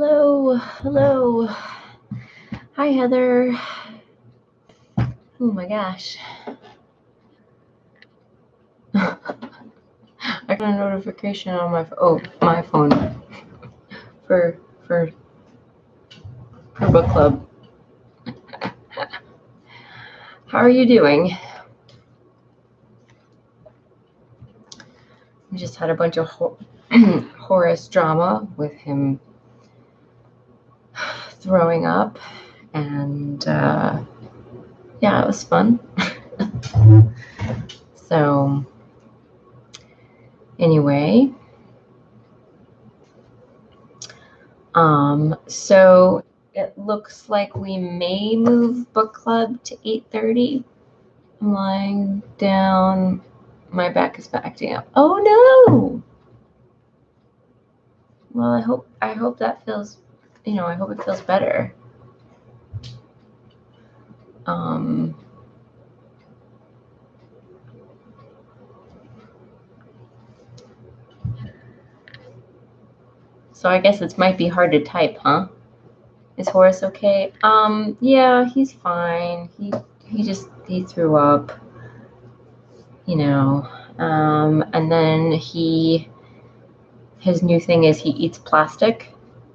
Hello, hello. Hi, Heather. Oh my gosh. I got a notification on my phone for book club. How are you doing? We just had a bunch of Horace drama with him throwing up, and yeah, it was fun. So anyway, so it looks like we may move book club to 8:30. I'm lying down. My back is acting up. Oh no! Well, I hope that feels, I hope it feels better. So I guess it might be hard to type, huh? Is Horace okay? Yeah, he's fine. He threw up, and then his new thing is he eats plastic.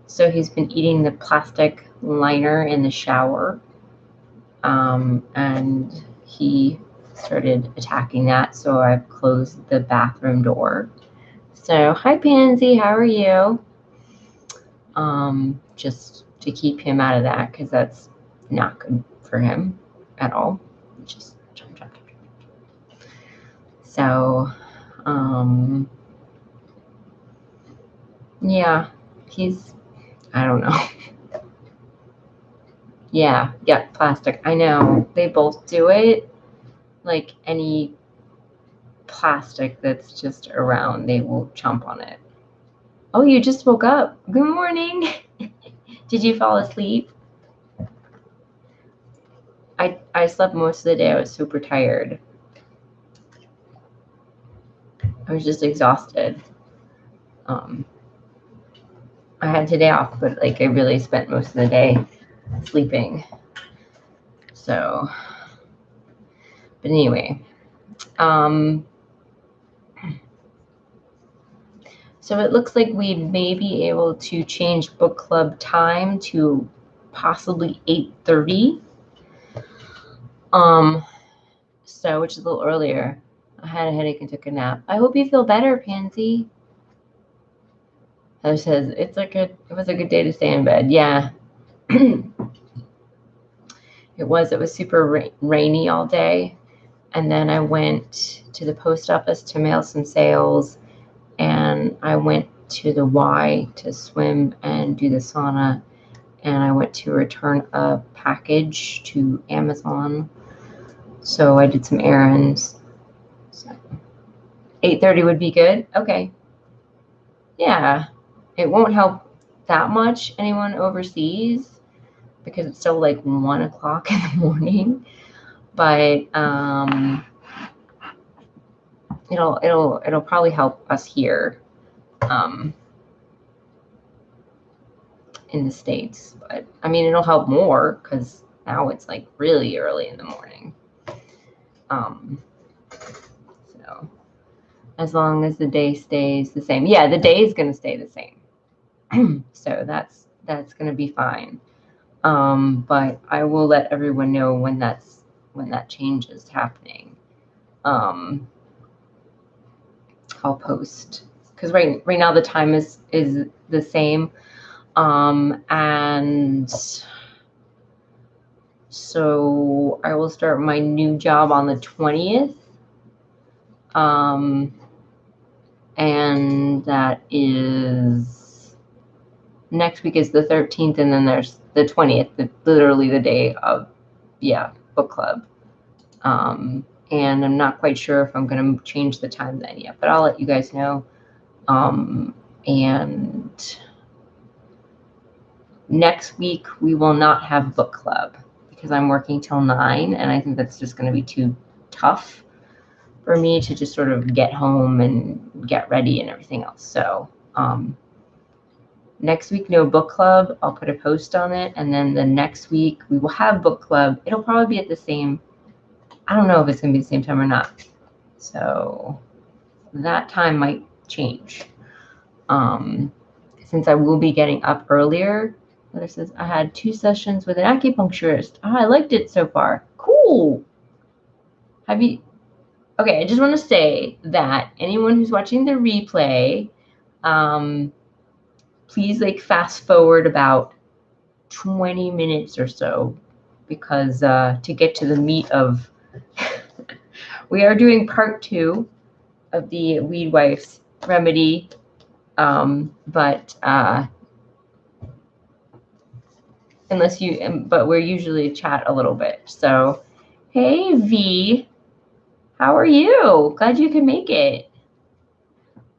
So he's been eating the plastic liner in the shower. And he started attacking that, so I've closed the bathroom door. So, hi Pansy, how are you? Just to keep him out of that, because that's not good for him at all. Just so, yeah, I don't know. Yeah, plastic. I know they both do it. Like any plastic that's just around, they will chomp on it. Oh, you just woke up. Good morning. Did you fall asleep? I slept most of the day. I was super tired. I was just exhausted. I had today off, but I really spent most of the day sleeping. So, but anyway, so it looks like we may be able to change book club time to possibly 8:30. So which is a little earlier. I had a headache and took a nap. I hope you feel better, Pansy. Heather says it was a good day to stay in bed. Yeah. It was super rainy all day. And then I went to the post office to mail some sales, and I went to the Y to swim and do the sauna, and I went to return a package to Amazon. So I did some errands. So 8:30 would be good. Okay. Yeah. It won't help that much anyone overseas because it's still 1 o'clock in the morning. But it'll probably help us here in the States. But I mean, it'll help more because now it's really early in the morning. So as long as the day stays the same. Yeah, the day is going to stay the same. So that's going to be fine. But I will let everyone know when that change is happening. I'll post because right now the time is the same. And so I will start my new job on the 20th. And that is next week is the 13th, and then there's the 20th, literally the day of book club. And I'm not quite sure if I'm going to change the time then yet, but I'll let you guys know. And next week we will not have book club because I'm working till 9, and I think that's just going to be too tough for me to just sort of get home and get ready and everything else. So Next week, no book club. I'll put a post on it. And then the next week, we will have book club. It'll probably be at the same, I don't know if it's going to be the same time or not. So that time might change. Since I will be getting up earlier. It says, I had 2 sessions with an acupuncturist. Oh, I liked it so far. Cool. Have you? Okay, I just want to say that anyone who's watching the replay, please like fast forward about 20 minutes or so, because to get to the meat of, we are doing part 2 of the Weedwife's remedy, but we're usually chat a little bit. So, hey V, how are you? Glad you could make it.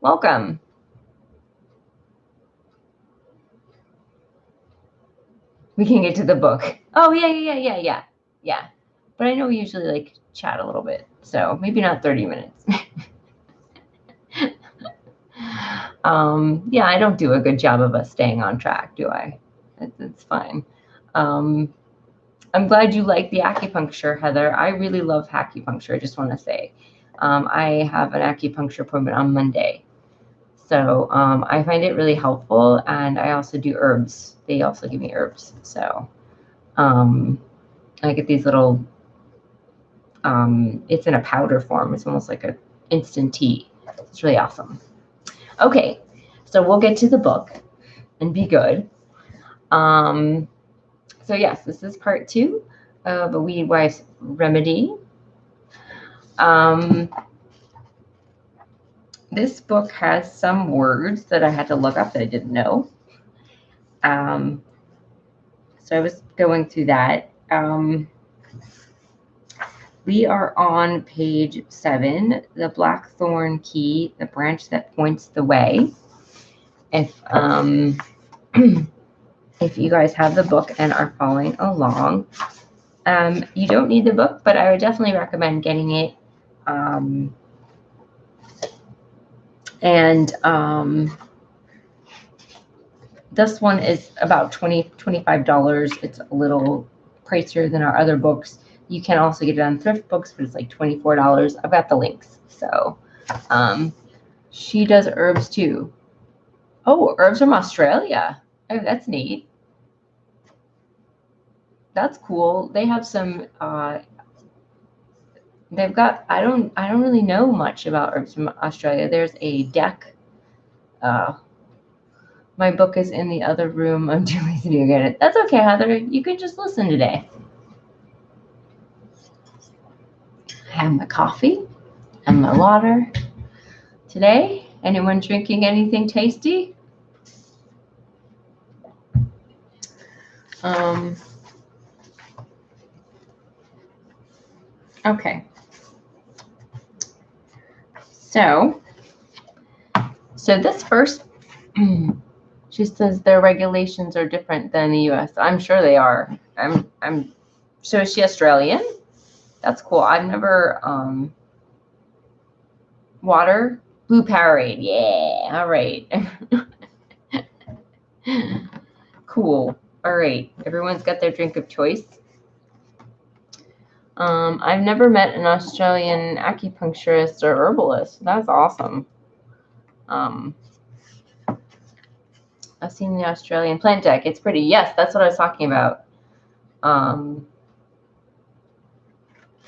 Welcome. We can get to the book. Oh yeah. But I know we usually like chat a little bit, so maybe not 30 minutes. Yeah, I don't do a good job of us staying on track, do I? It's fine. I'm glad you like the acupuncture, Heather. I really love acupuncture. I just want to say, I have an acupuncture appointment on Monday. So I find it really helpful, and I also do herbs. They also give me herbs. So I get these little, it's in a powder form. It's almost like an instant tea. It's really awesome. Okay, so we'll get to the book and be good. So yes, this is part 2 of a Weedwife's remedy. This book has some words that I had to look up that I didn't know. So I was going through that. We are on page 7, the blackthorn key, the branch that points the way. If if you guys have the book and are following along, you don't need the book, but I would definitely recommend getting it. This one is about $25. It's a little pricier than our other books. You can also get it on thrift books, but it's like $24. I've got the links. So she does herbs too. Oh, herbs from Australia. Oh, that's neat. That's cool. They have some they've got, I don't really know much about herbs from Australia. There's a deck. My book is in the other room. I'm too lazy to get it. That's okay, Heather. You can just listen today. I have my coffee and my water today. Anyone drinking anything tasty? Okay. So this first, she says their regulations are different than the U.S. I'm sure they are. So is she Australian? That's cool. I've never, water, blue Powerade. Yeah. All right. Cool. All right. Everyone's got their drink of choice. I've never met an Australian acupuncturist or herbalist. That's awesome. I've seen the Australian plant deck. It's pretty. Yes, that's what I was talking about. And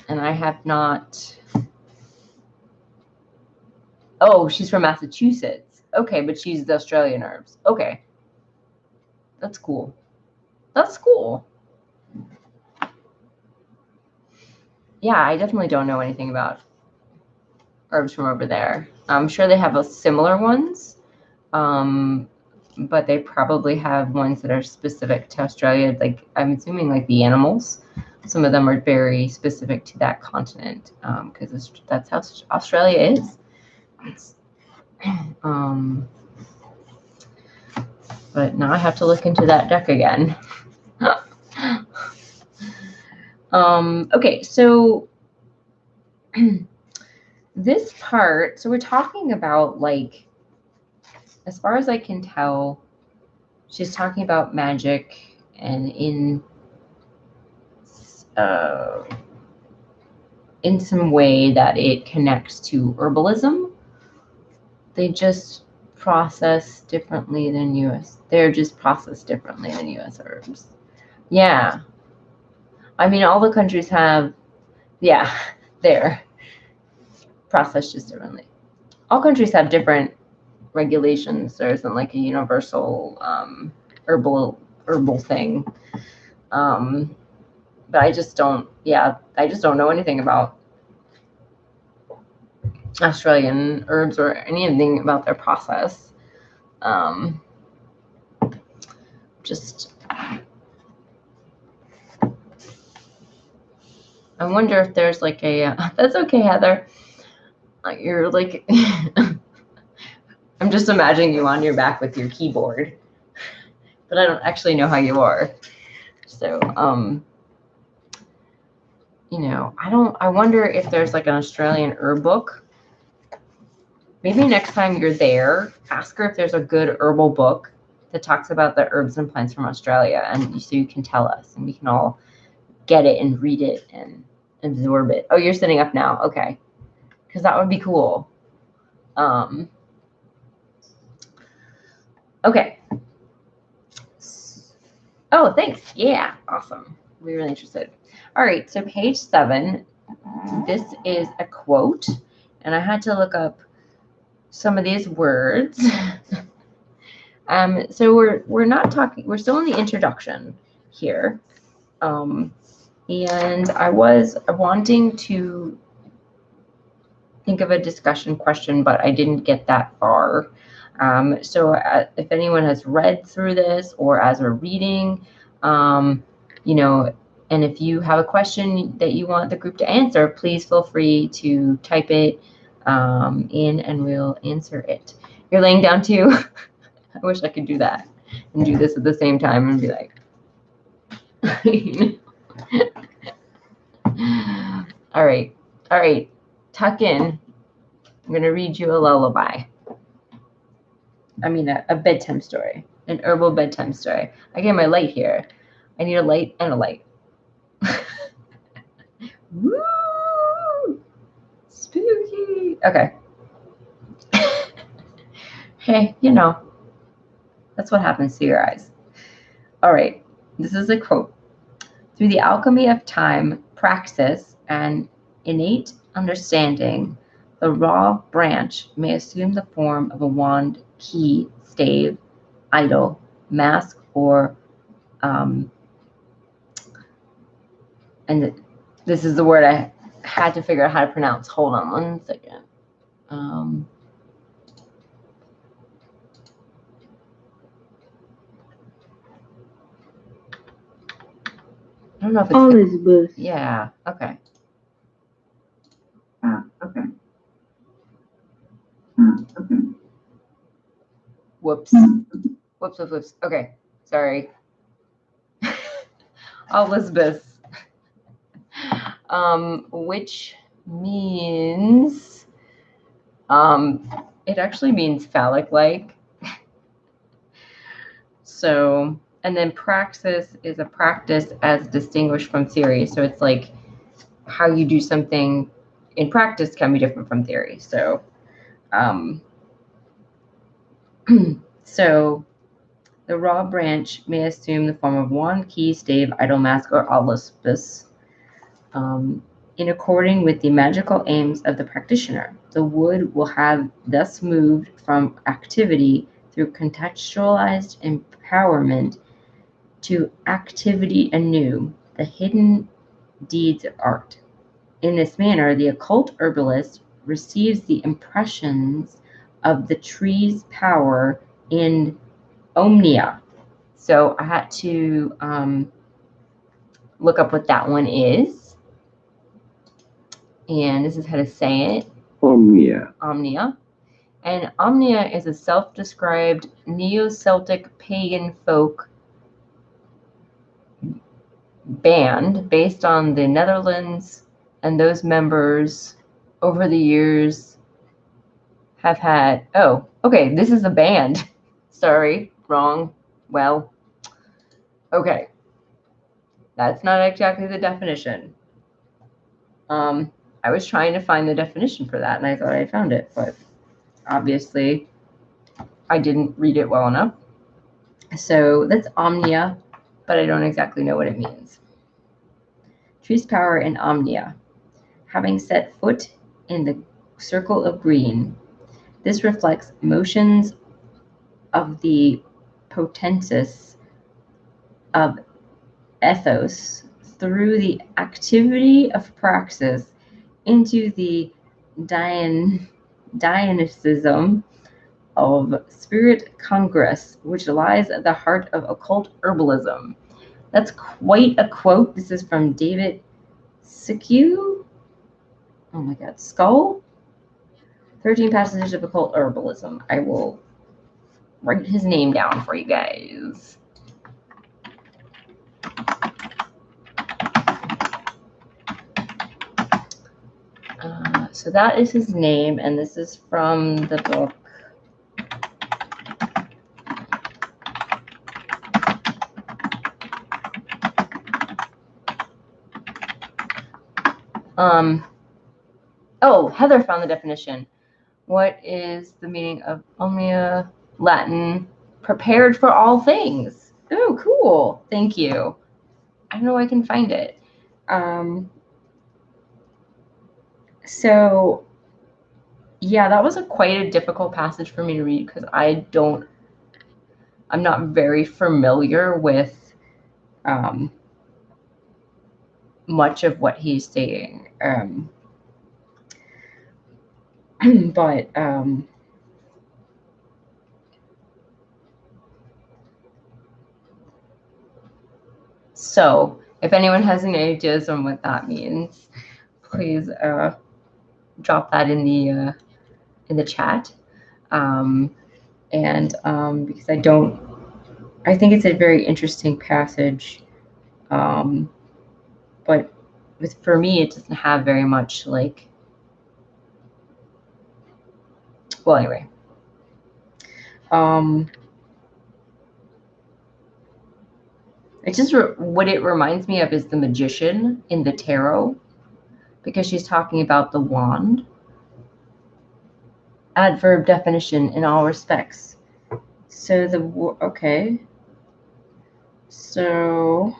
I have not. Oh, she's from Massachusetts. Okay, but she's the Australian herbs. Okay. That's cool. That's cool. Yeah, I definitely don't know anything about herbs from over there. I'm sure they have similar ones, but they probably have ones that are specific to Australia. Like, I'm assuming like the animals. Some of them are very specific to that continent, because that's how Australia is. It's, but now I have to look into that deck again. Okay, so this part, so we're talking about, like, as far as I can tell, she's talking about magic, and in some way that it connects to herbalism. They just process differently than US. They're just processed differently than US herbs. Yeah. I mean, all the countries have, yeah, they're processed just differently. All countries have different regulations. There isn't like a universal herbal thing. But I just don't know anything about Australian herbs or anything about their process. Just, I wonder if there's like a, that's okay, Heather. You're like, I'm just imagining you on your back with your keyboard, but I don't actually know how you are. So, you know, I wonder if there's like an Australian herb book. Maybe next time you're there, ask her if there's a good herbal book that talks about the herbs and plants from Australia, and so you can tell us, and we can all get it and read it and absorb it. Oh, you're sitting up now. Okay. Because that would be cool. Okay. Oh, thanks. Yeah. Awesome. We're really interested. All right. So page 7, this is a quote, and I had to look up some of these words. So we're not talking, we're still in the introduction here. And I was wanting to think of a discussion question, but I didn't get that far. So if anyone has read through this or as we're reading, you know, and if you have a question that you want the group to answer, please feel free to type it in and we'll answer it. You're laying down too? I wish I could do that and do this at the same time and be like, all right, tuck in. I'm going to read you a lullaby. I mean, a bedtime story, an herbal bedtime story. I get my light here. I need a light and a light. Woo! Spooky. Okay. Hey, you know, that's what happens to your eyes. All right. This is a quote. Through the alchemy of time, praxis, and innate understanding, the raw branch may assume the form of a wand, key, stave, idol, mask, or and this is the word I had to figure out how to pronounce. Hold on 1 second. I don't know if it's Elizabeth. Yeah. Okay. Okay. Whoops. Whoops. Okay. Sorry. Elizabeth. Which means it actually means phallic-like. So, and then praxis is a practice as distinguished from theory. So it's like how you do something in practice can be different from theory. So, so the raw branch may assume the form of wand, key, stave, idol, mask, or auspicice, in according with the magical aims of the practitioner. The wood will have thus moved from activity through contextualized empowerment to activity anew, the hidden deeds of art. In this manner, the occult herbalist receives the impressions of the tree's power in omnia. So I had to look up what that one is. And this is how to say it. Omnia. Omnia. And Omnia is a self-described Neo-Celtic pagan folk band based on the Netherlands, and those members over the years have had, oh, okay, this is a band. Sorry, wrong Well, okay. That's not exactly the definition. I was trying to find the definition for that, and I thought I found it, but obviously I didn't read it well enough. So that's omnia, but I don't exactly know what it means. Tree's power in omnia. Having set foot in the circle of green, this reflects motions of the potensis of ethos through the activity of praxis into the Dionysianism of spirit congress, which lies at the heart of occult herbalism. That's quite a quote. This is from David Sicu. Oh my God, Skull. 13 Passages of Occult Herbalism. I will write his name down for you guys. So that is his name, and this is from the book. Oh, Heather found the definition. What is the meaning of omnia? Latin, prepared for all things. Oh, cool. Thank you. I don't know if I can find it. So, yeah, that was quite a difficult passage for me to read because I'm not very familiar with much of what he's saying. But so if anyone has any ideas on what that means, please drop that in the chat. Because I think it's a very interesting passage, but for me, it doesn't have very much like. Well, anyway. It just what it reminds me of is the magician in the tarot, because she's talking about the wand. Adverb definition in all respects. So okay. So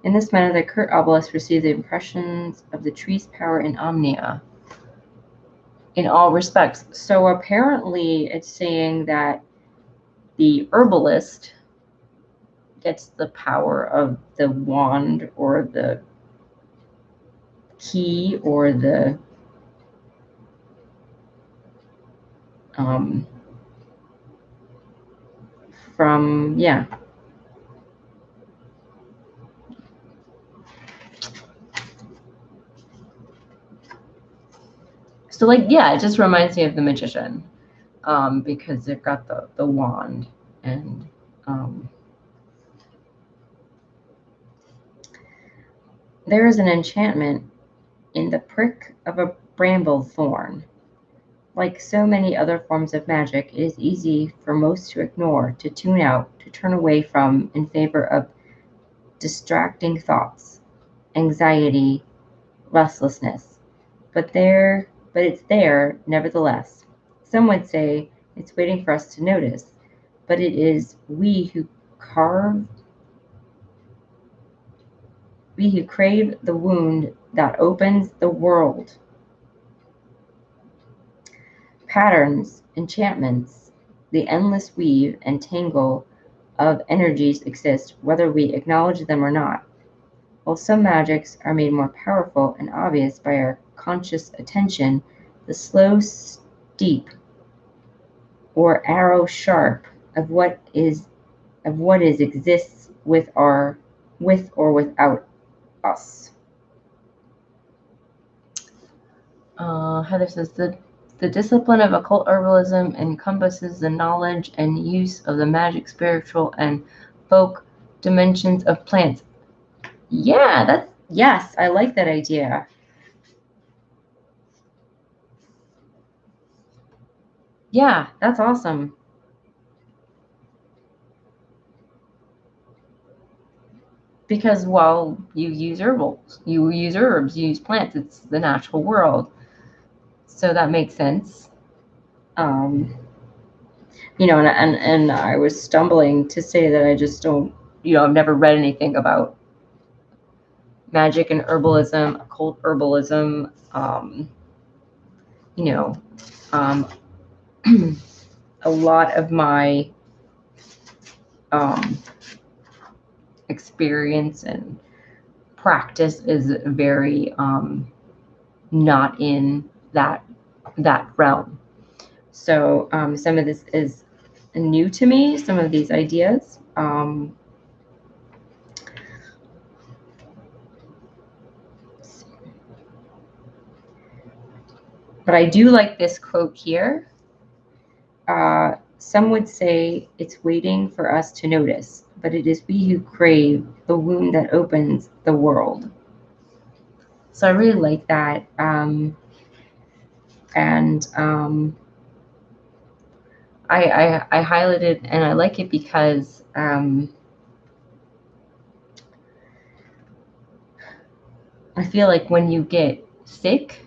in this manner, the Kurt obelisk received the impressions of the tree's power in omnia. In all respects. So apparently it's saying that the herbalist gets the power of the wand or the key or the from, yeah. So like, yeah, it just reminds me of the magician, because they've got the wand, and there is an enchantment in the prick of a bramble thorn. Like so many other forms of magic, it is easy for most to ignore, to tune out, to turn away from in favor of distracting thoughts, anxiety, restlessness. But it's there nevertheless. Some would say it's waiting for us to notice, but it is we who crave the wound that opens the world. Patterns, enchantments, the endless weave and tangle of energies exist whether we acknowledge them or not. While some magics are made more powerful and obvious by our conscious attention, the slow steep or arrow sharp of what is exists with or without us. Heather says the discipline of occult herbalism encompasses the knowledge and use of the magic, spiritual, and folk dimensions of plants. Yeah, yes, I like that idea. Yeah, that's awesome. Because, well, you use herbals, you use herbs, you use plants. It's the natural world. So that makes sense. And I was stumbling to say that I just don't, I've never read anything about magic and herbalism, occult herbalism. You know, um, a lot of my experience and practice is very not in that realm. So some of this is new to me, some of these ideas. But I do like this quote here. Some would say it's waiting for us to notice, but it is we who crave the wound that opens the world. So I really like that. And I highlighted, and I like it because I feel like when you get sick,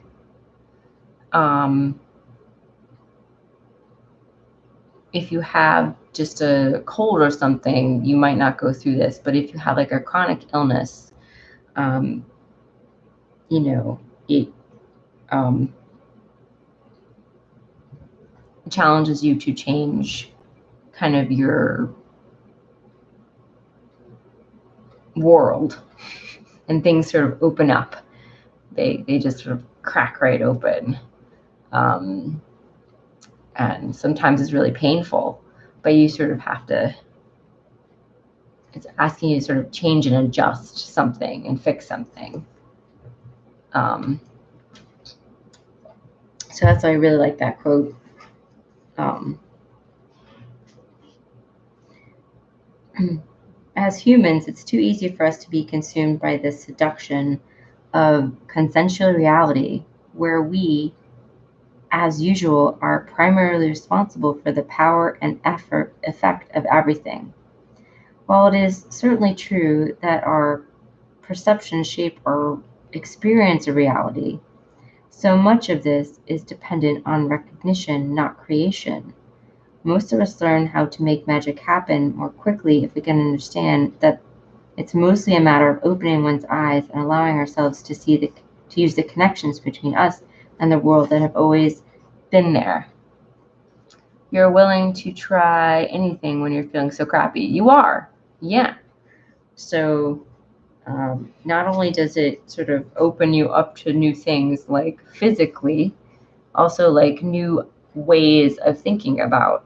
if you have just a cold or something, you might not go through this. But if you have like a chronic illness, it challenges you to change kind of your world, and things sort of open up. They just sort of crack right open. And sometimes it's really painful, but you sort of have to, it's asking you to sort of change and adjust something and fix something. So that's why I really like that quote. As humans, it's too easy for us to be consumed by the seduction of consensual reality, where we, as usual, are primarily responsible for the power and effect of everything. While it is certainly true that our perceptions shape our experience of reality, so much of this is dependent on recognition, not creation. Most of us learn how to make magic happen more quickly if we can understand that it's mostly a matter of opening one's eyes and allowing ourselves to use the connections between us and the world that have always been there. You're willing to try anything when you're feeling so crappy. You are. Yeah. So not only does it sort of open you up to new things, like physically, also like new ways of thinking about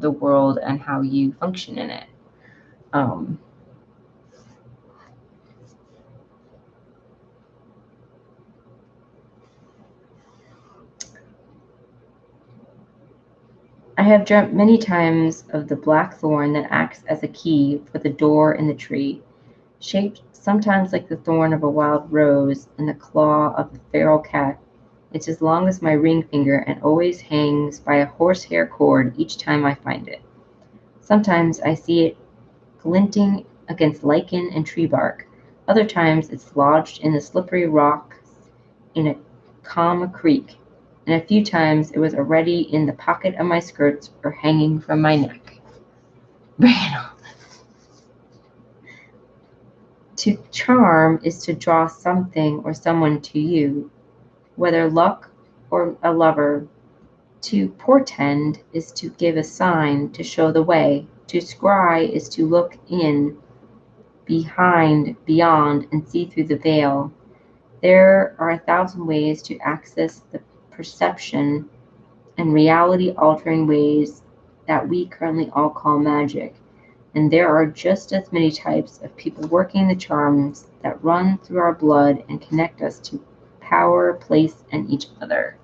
the world and how you function in it. I have dreamt many times of the black thorn that acts as a key for the door in the tree, shaped sometimes like the thorn of a wild rose in the claw of a feral cat. It's as long as my ring finger and always hangs by a horsehair cord each time I find it. Sometimes I see it glinting against lichen and tree bark. Other times it's lodged in the slippery rocks in a calm creek, and a few times it was already in the pocket of my skirts or hanging from my neck. To charm is to draw something or someone to you, whether luck or a lover. To portend is to give a sign, to show the way. To scry is to look in, behind, beyond, and see through the veil. There are 1,000 ways to access the perception and reality-altering ways that we currently all call magic, and there are just as many types of people working the charms that run through our blood and connect us to power, place, and each other.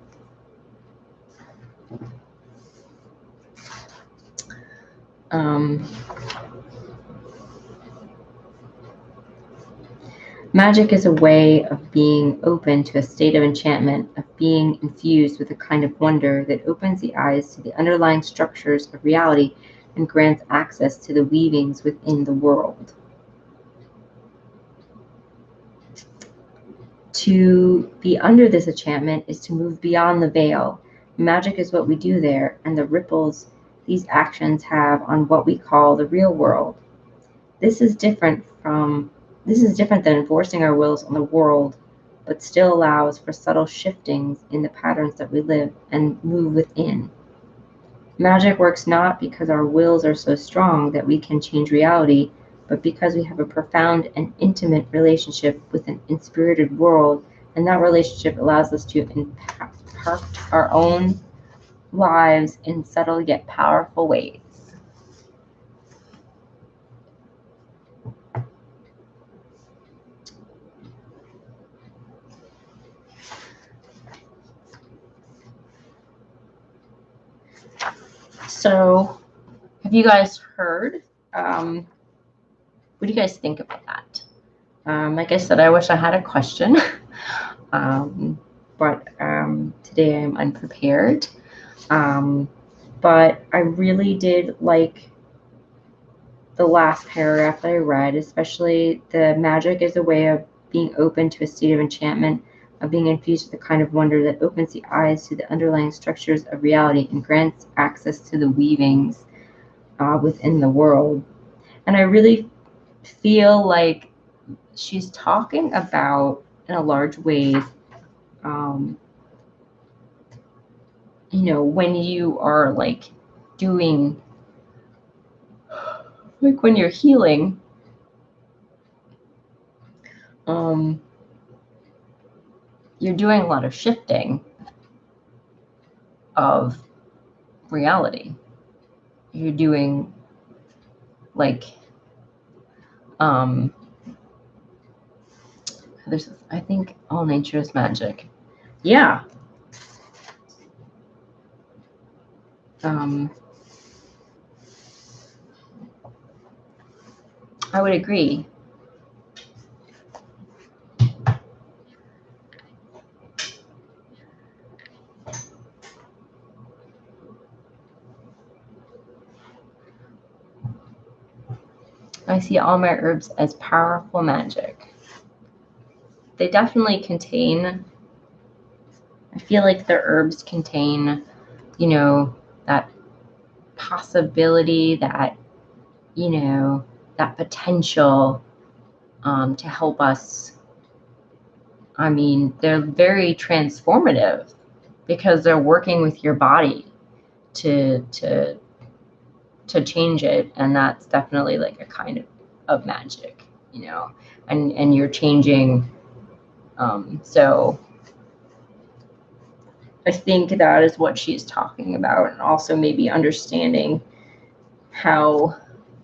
Magic is a way of being open to a state of enchantment, of being infused with a kind of wonder that opens the eyes to the underlying structures of reality and grants access to the weavings within the world. To be under this enchantment is to move beyond the veil. Magic is what we do there, and the ripples these actions have on what we call the real world. This is different than enforcing our wills on the world, but still allows for subtle shiftings in the patterns that we live and move within. Magic works not because our wills are so strong that we can change reality, but because we have a profound and intimate relationship with an inspirited world, and that relationship allows us to impact our own lives in subtle yet powerful ways. So, have you guys heard? What do you guys think about that? Like I said, I wish I had a question, but today I'm unprepared. But I really did like the last paragraph that I read, especially the magic is a way of being open to a state of enchantment, of being infused with a kind of wonder that opens the eyes to the underlying structures of reality and grants access to the weavings within the world. And I really feel like she's talking about, in a large way, when you are like doing, like when you're healing, you're doing a lot of shifting of reality. You're doing like, I think all nature is magic. Yeah. I would agree. I see all my herbs as powerful magic. They definitely contain, I feel like the herbs contain, that possibility, that, that potential to help us. I mean, they're very transformative because they're working with your body to change it, and that's definitely like a kind of magic, and you're changing. So I think that is what she's talking about, and also maybe understanding how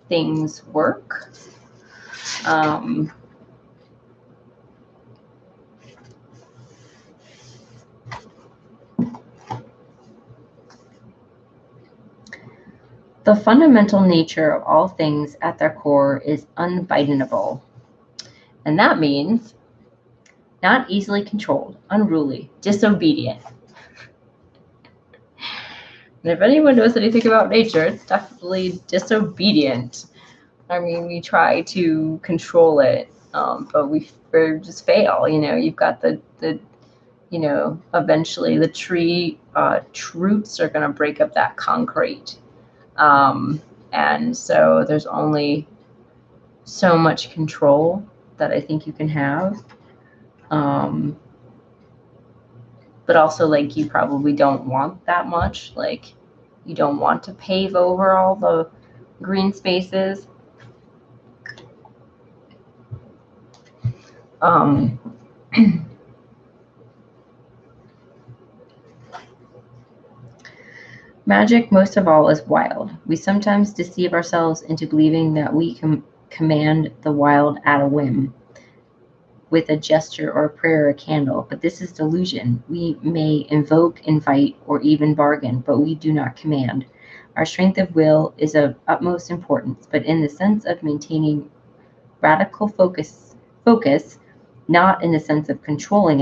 things work. The fundamental nature of all things at their core is unbidenable. And that means not easily controlled, unruly, disobedient. And if anyone knows anything about nature, it's definitely disobedient. I mean, we try to control it, but we just fail. You've got the eventually the tree roots are going to break up that concrete. And so there's only so much control that I think you can have. But also, like, you probably don't want that much. Like, you don't want to pave over all the green spaces. Magic, most of all, is wild. We sometimes deceive ourselves into believing that we can command the wild at a whim, with a gesture or a prayer or a candle, but this is delusion. We may invoke, invite, or even bargain, but we do not command. Our strength of will is of utmost importance, but in the sense of maintaining radical focus, not in the sense of controlling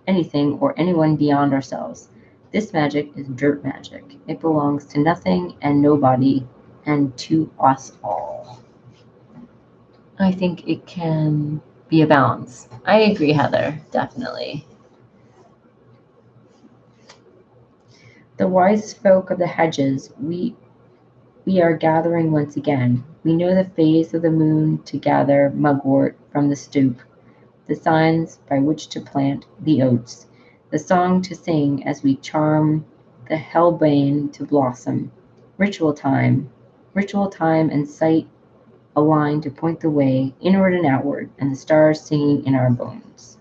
anything or anyone beyond ourselves. This magic is dirt magic. It belongs to nothing and nobody and to us all. I think it can be a balance. I agree, Heather, definitely. The wise folk of the hedges, we are gathering once again. We know the phase of the moon to gather mugwort from the stoop, the signs by which to plant the oats, the song to sing as we charm the hellbane to blossom. Ritual time and sight aligned to point the way inward and outward, and the stars singing in our bones.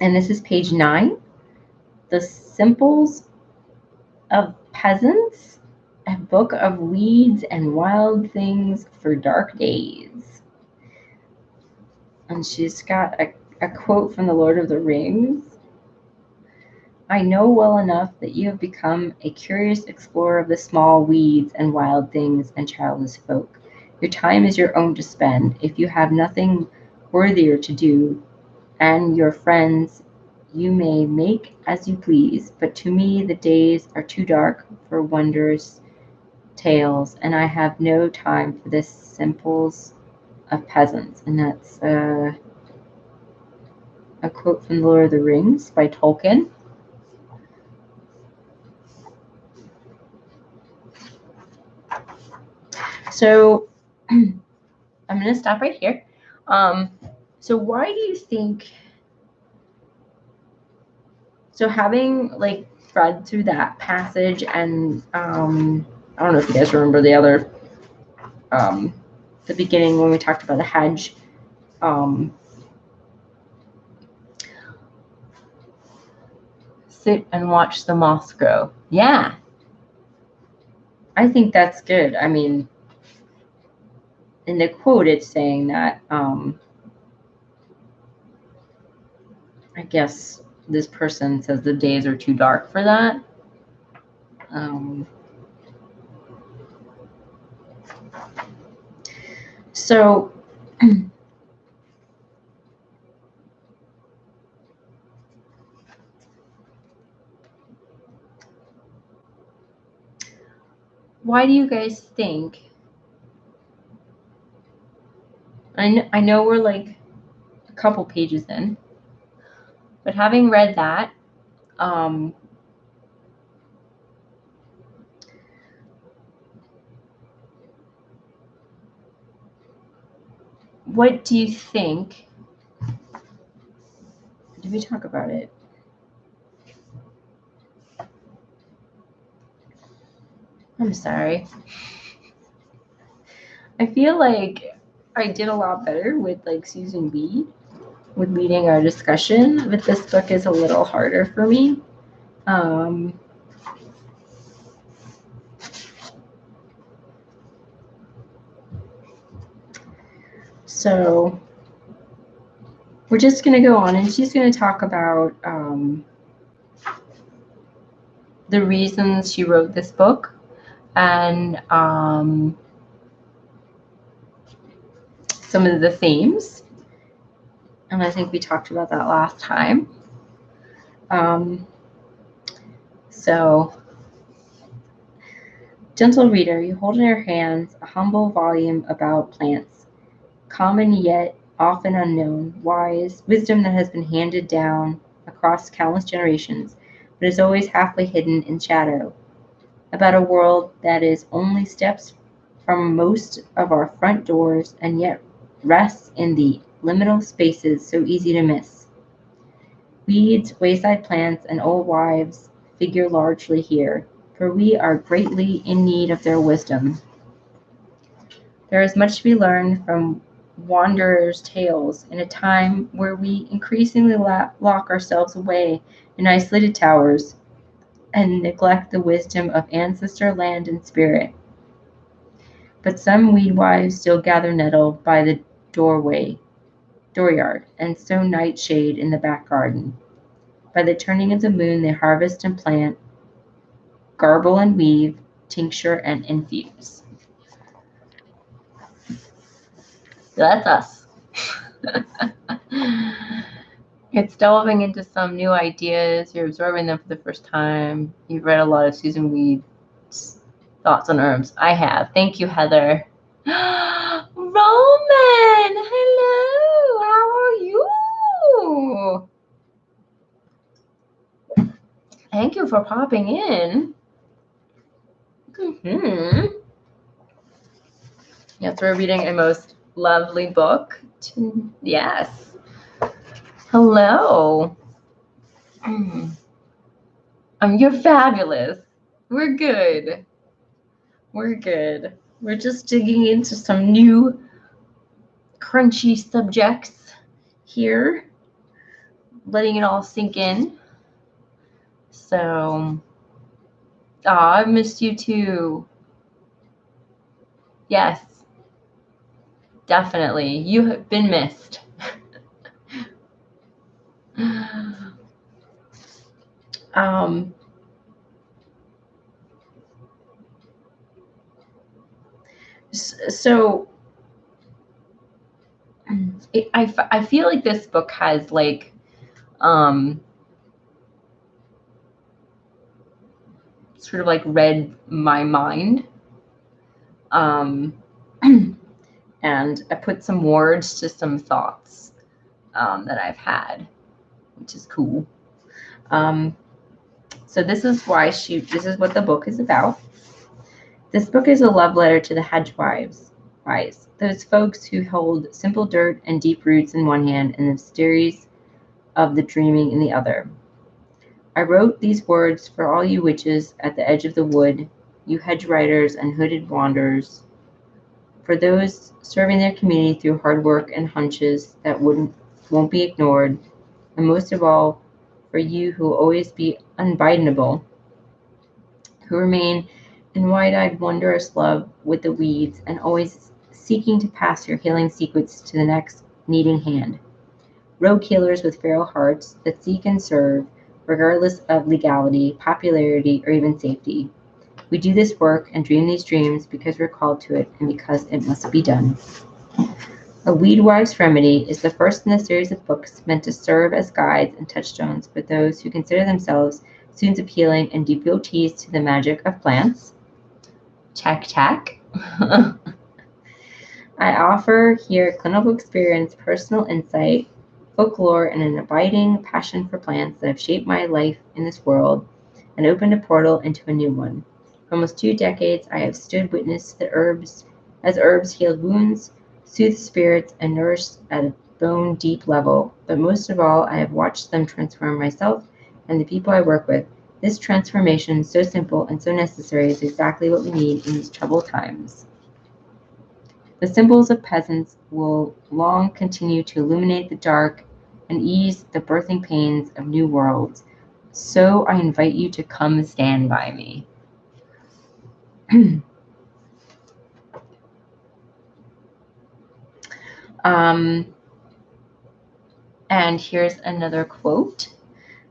And this is page 9. The Simples of Peasants, a book of weeds and wild things for dark days. And she's got a quote from the Lord of the Rings. I know well enough that you have become a curious explorer of the small weeds and wild things and childless folk. Your time is your own to spend. If you have nothing worthier to do, and your friends, you may make as you please, but to me the days are too dark for wondrous tales, and I have no time for this simples of peasants. And that's a quote from The Lord of the Rings by Tolkien. So I'm going to stop right here. So why do you think, so having like read through that passage, and I don't know if you guys remember the other, the beginning when we talked about the hedge, sit and watch the moss grow. Yeah, I think that's good. I mean, in the quote, it's saying that, I guess this person says the days are too dark for that. So why do you guys think, I know we're like a couple pages in, but having read that, what do you think? Did we talk about it? I'm sorry. I feel like I did a lot better with like Susan B with leading our discussion, but this book is a little harder for me. So we're just going to go on, and she's going to talk about the reasons she wrote this book, and some of the themes. And I think we talked about that last time. So, gentle reader, you hold in your hands a humble volume about plants, common yet often unknown, wise, wisdom that has been handed down across countless generations, but is always halfway hidden in shadow, about a world that is only steps from most of our front doors and yet rests in the liminal spaces so easy to miss. Weeds, wayside plants, and old wives figure largely here, for we are greatly in need of their wisdom. There is much to be learned from wanderers' tales in a time where we increasingly lock ourselves away in isolated towers and neglect the wisdom of ancestor land and spirit. But some weedwives still gather nettle by the dooryard, and sow nightshade in the back garden. By the turning of the moon they harvest and plant, garble and weave, tincture, and infuse. So that's us. It's delving into some new ideas. You're absorbing them for the first time. You've read a lot of Susan Weed's thoughts on herbs. I have. Thank you, Heather. Roman, hello. How are you? Thank you for popping in. Yes, we're reading a most lovely book. Yes. Hello. You're fabulous. We're good. We're good. We're just digging into some new crunchy subjects here, letting it all sink in. So, I've missed you too. Yes, definitely. You have been missed. So I feel like this book has like sort of like read my mind, and I put some words to some thoughts that I've had, which is cool. So this is what the book is about. This book is a love letter to the hedgewives, those folks who hold simple dirt and deep roots in one hand and the mysteries of the dreaming in the other. I wrote these words for all you witches at the edge of the wood, you hedge riders and hooded wanderers, for those serving their community through hard work and hunches that won't be ignored, and most of all, for you who will always be unbidenable, who remain in wide-eyed wondrous love with the weeds and always seeking to pass your healing secrets to the next needing hand. Rogue healers with feral hearts that seek and serve, regardless of legality, popularity, or even safety. We do this work and dream these dreams because we're called to it and because it must be done. A Weedwife's Remedy is the first in a series of books meant to serve as guides and touchstones for those who consider themselves students of healing and devotees to the magic of plants. Check. I offer here clinical experience, personal insight, folklore, and an abiding passion for plants that have shaped my life in this world and opened a portal into a new one. For almost 2 decades, I have stood witness to herbs healed wounds, soothed spirits, and nourished at a bone-deep level. But most of all, I have watched them transform myself and the people I work with. This transformation, so simple and so necessary, is exactly what we need in these troubled times. The symbols of peasants will long continue to illuminate the dark and ease the birthing pains of new worlds. So I invite you to come stand by me. And here's another quote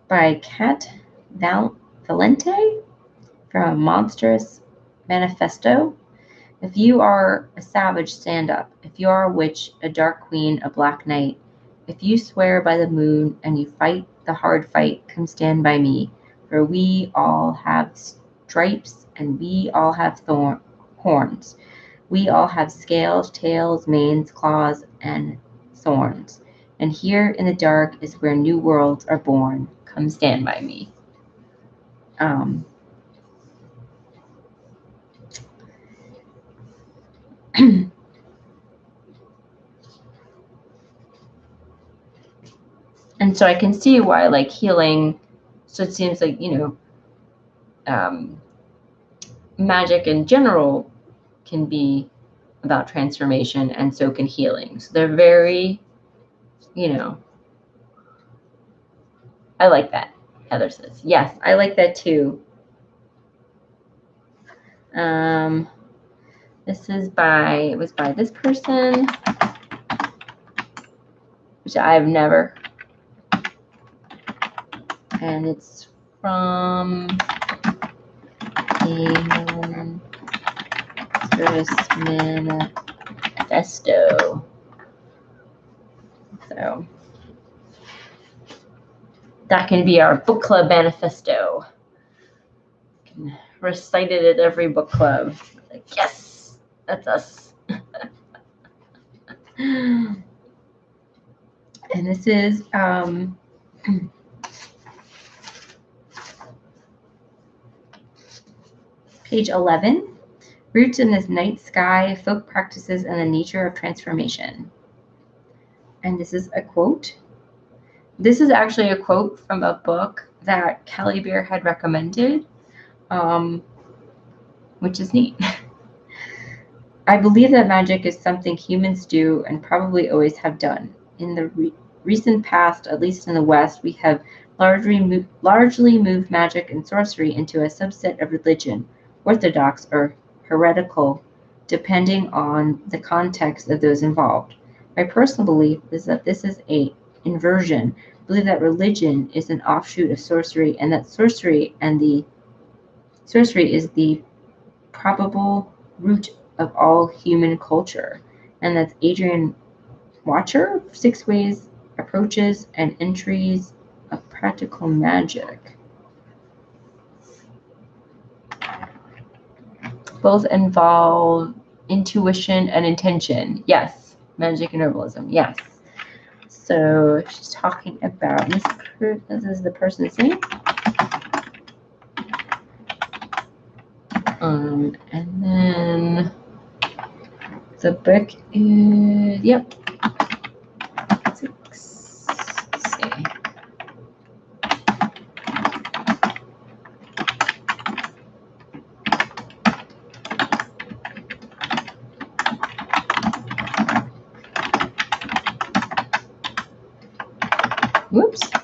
by Kat Valente from Monstrous Manifesto. If you are a savage, stand up. If you are a witch, a dark queen, a black knight, if you swear by the moon and you fight the hard fight, come stand by me. For we all have stripes and we all have horns. We all have scales, tails, manes, claws, and thorns. And here in the dark is where new worlds are born. Come stand by me. And so I can see why, like, healing, so it seems like, magic in general can be about transformation, and so can healing. So they're very, I like that, Heather says. Yes, I like that too. It was by this person, which I've never, and it's from Manifesto. So that can be our book club manifesto. You can recite it at every book club. Like, yes, that's us. And this is page 11. Roots in the Night Sky, Folk Practices and the Nature of Transformation. And this is a quote. This is actually a quote from a book that Kelly Bear had recommended, which is neat. I believe that magic is something humans do and probably always have done. In the recent past, at least in the West, we have largely moved magic and sorcery into a subset of religion, orthodox or heretical, depending on the context of those involved. My personal belief is that this is an inversion. I believe that religion is an offshoot of sorcery, and that sorcery is the probable root of all human culture. And that's Adrian Watcher, 6 Ways, Approaches, and Entries of Practical Magic. Both involve intuition and intention. Yes. Magic and herbalism. Yes. So she's talking about this is the person's name. And then the book is, yep. 6. Let's see. Whoops. I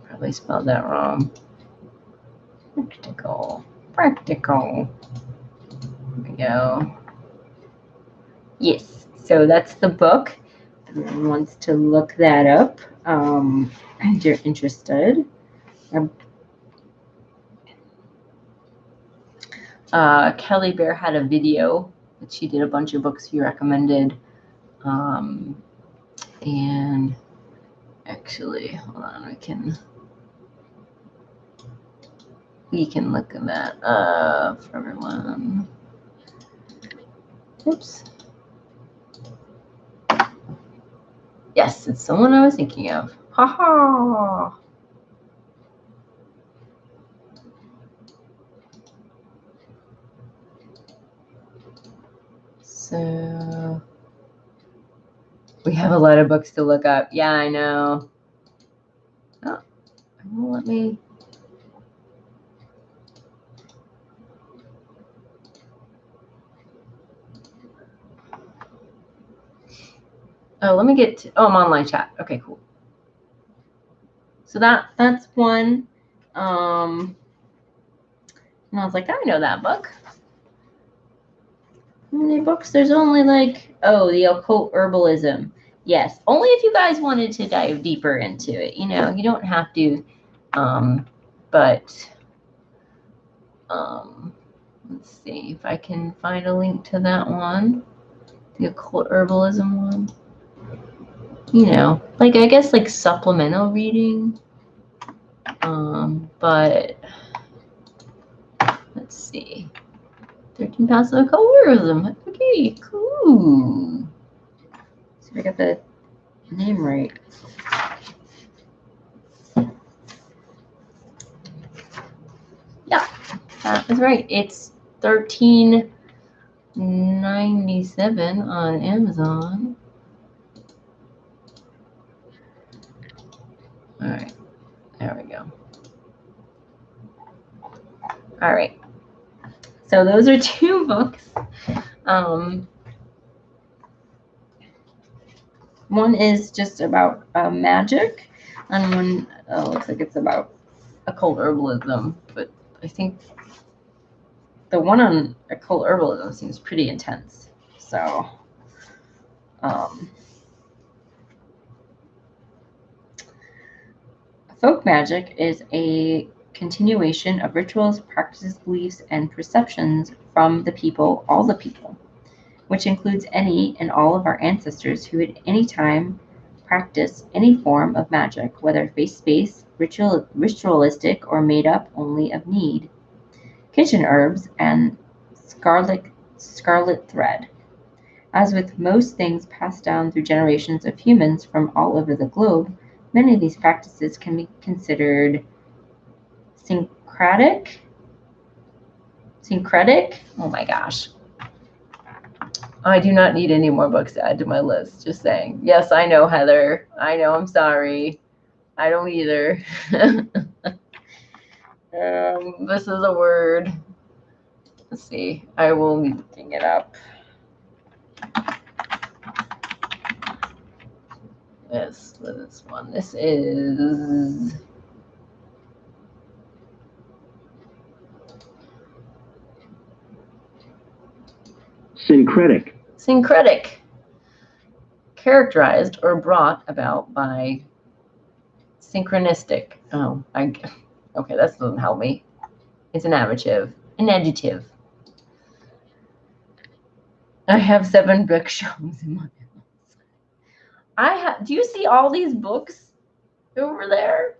probably spelled that wrong. Practical. There we go. Yes, so that's the book. Everyone wants to look that up if you're interested. Kelly Bear had a video that she did a bunch of books she recommended. And actually, hold on, we can look at that for everyone. Oops. Yes, it's the one I was thinking of. Ha. So we have a lot of books to look up. Yeah, I know. Oh, it won't let me. Oh, let me get to, I'm online chat. Okay, cool. So that's one. And I was like, I know that book. How many books? There's only like, the Occult Herbalism. Yes, only if you guys wanted to dive deeper into it. You know, you don't have to. But let's see if I can find a link to that one. The Occult Herbalism one. You know, like I guess like supplemental reading. But let's see. 13 Pounds of Occult Herbalism. Okay, cool. See if I got the name right. Yeah, that is right. It's $13.97 on Amazon. All right, there we go. All right, so those are 2 books. One is just about magic, and one looks like it's about occult herbalism. But I think the one on occult herbalism seems pretty intense. So, Folk magic is a continuation of rituals, practices, beliefs, and perceptions from the people, all the people, which includes any and all of our ancestors who at any time practice any form of magic, whether faith-based, ritualistic, or made up only of need. Kitchen herbs and scarlet thread. As with most things passed down through generations of humans from all over the globe, many of these practices can be considered syncretic. Syncretic? Oh my gosh. I do not need any more books to add to my list. Just saying. Yes, I know, Heather. I know, I'm sorry. I don't either. This is a word. Let's see. I will be looking it up. Yes, this one. This is syncretic. Syncretic. Characterized or brought about by synchronistic. Oh, okay, that doesn't help me. It's an adjective. An adjective. I have 7 bookshelves in my house. Do you see all these books over there?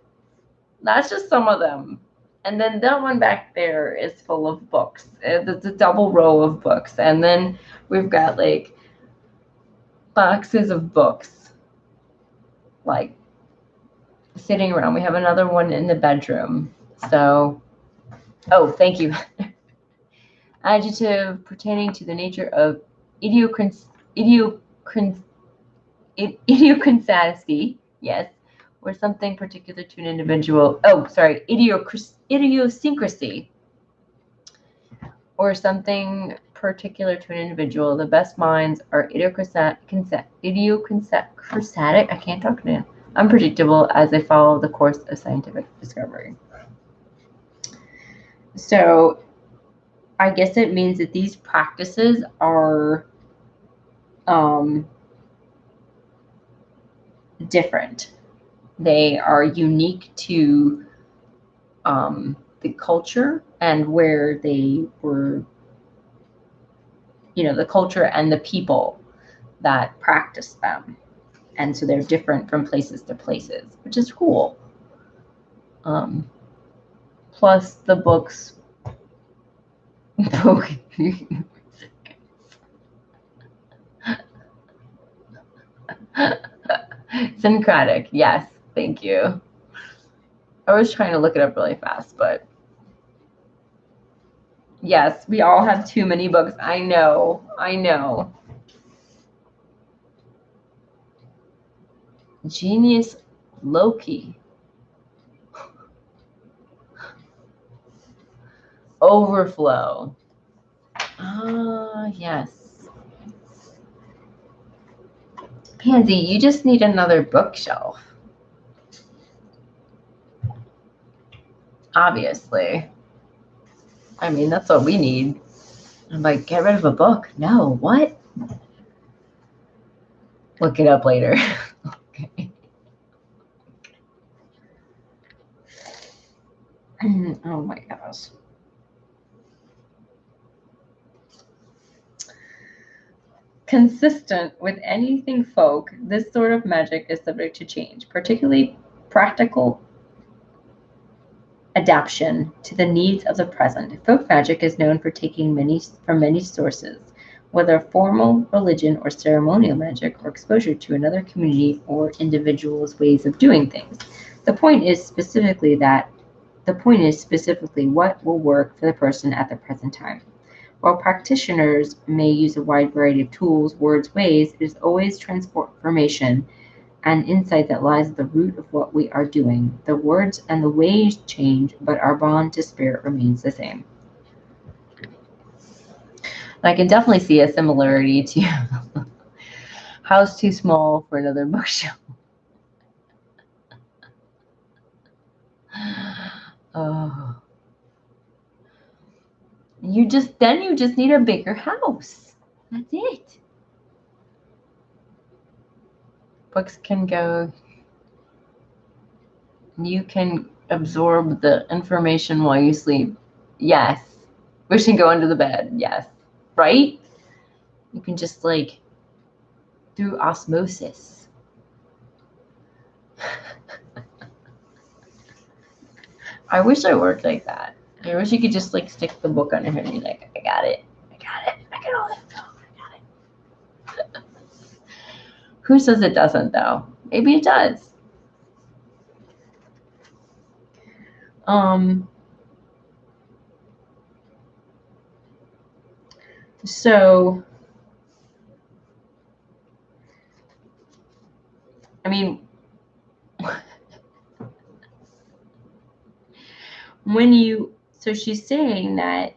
That's just some of them. And then that one back there is full of books. It's a double row of books. And then we've got like boxes of books, like sitting around. We have another one in the bedroom. So, oh, thank you. Adjective pertaining to the nature of idiosyncrasy, yes, or something particular to an individual. Oh, sorry, idiosyncrasy, or something particular to an individual. The best minds are idiosyncratic. I can't talk now. Unpredictable as they follow the course of scientific discovery. So, I guess it means that these practices are different. They are unique to the culture and where they were, the culture and the people that practice them. And so they're different from places to places, which is cool. Plus the books. Syncretic, yes, thank you. I was trying to look it up really fast, but yes, we all have too many books. I know. Genius Loki. Overflow. Yes. Pansy, you just need another bookshelf. Obviously. I mean, that's what we need. I'm like, get rid of a book. No, what? Look it up later. Okay. Oh my gosh. Consistent with anything folk, this sort of magic is subject to change, particularly practical adaptation to the needs of the present. Folk magic is known for taking from many sources, whether formal religion or ceremonial magic or exposure to another community or individual's ways of doing things. The point is specifically what will work for the person at the present time. While practitioners may use a wide variety of tools, words, ways, it is always transformation and insight that lies at the root of what we are doing. The words and the ways change, but our bond to spirit remains the same. I can definitely see a similarity to house too small for another bookshelf. Oh. You just need a bigger house. That's it. Books can go You can absorb the information while you sleep. Yes. We should go under the bed. Yes. Right? You can just like through osmosis. I wish I worked like that. I wish you could just like stick the book under here and be like, I got it. I got it. I got all that film. I got it. Who says it doesn't though? Maybe it does. So I mean, so she's saying that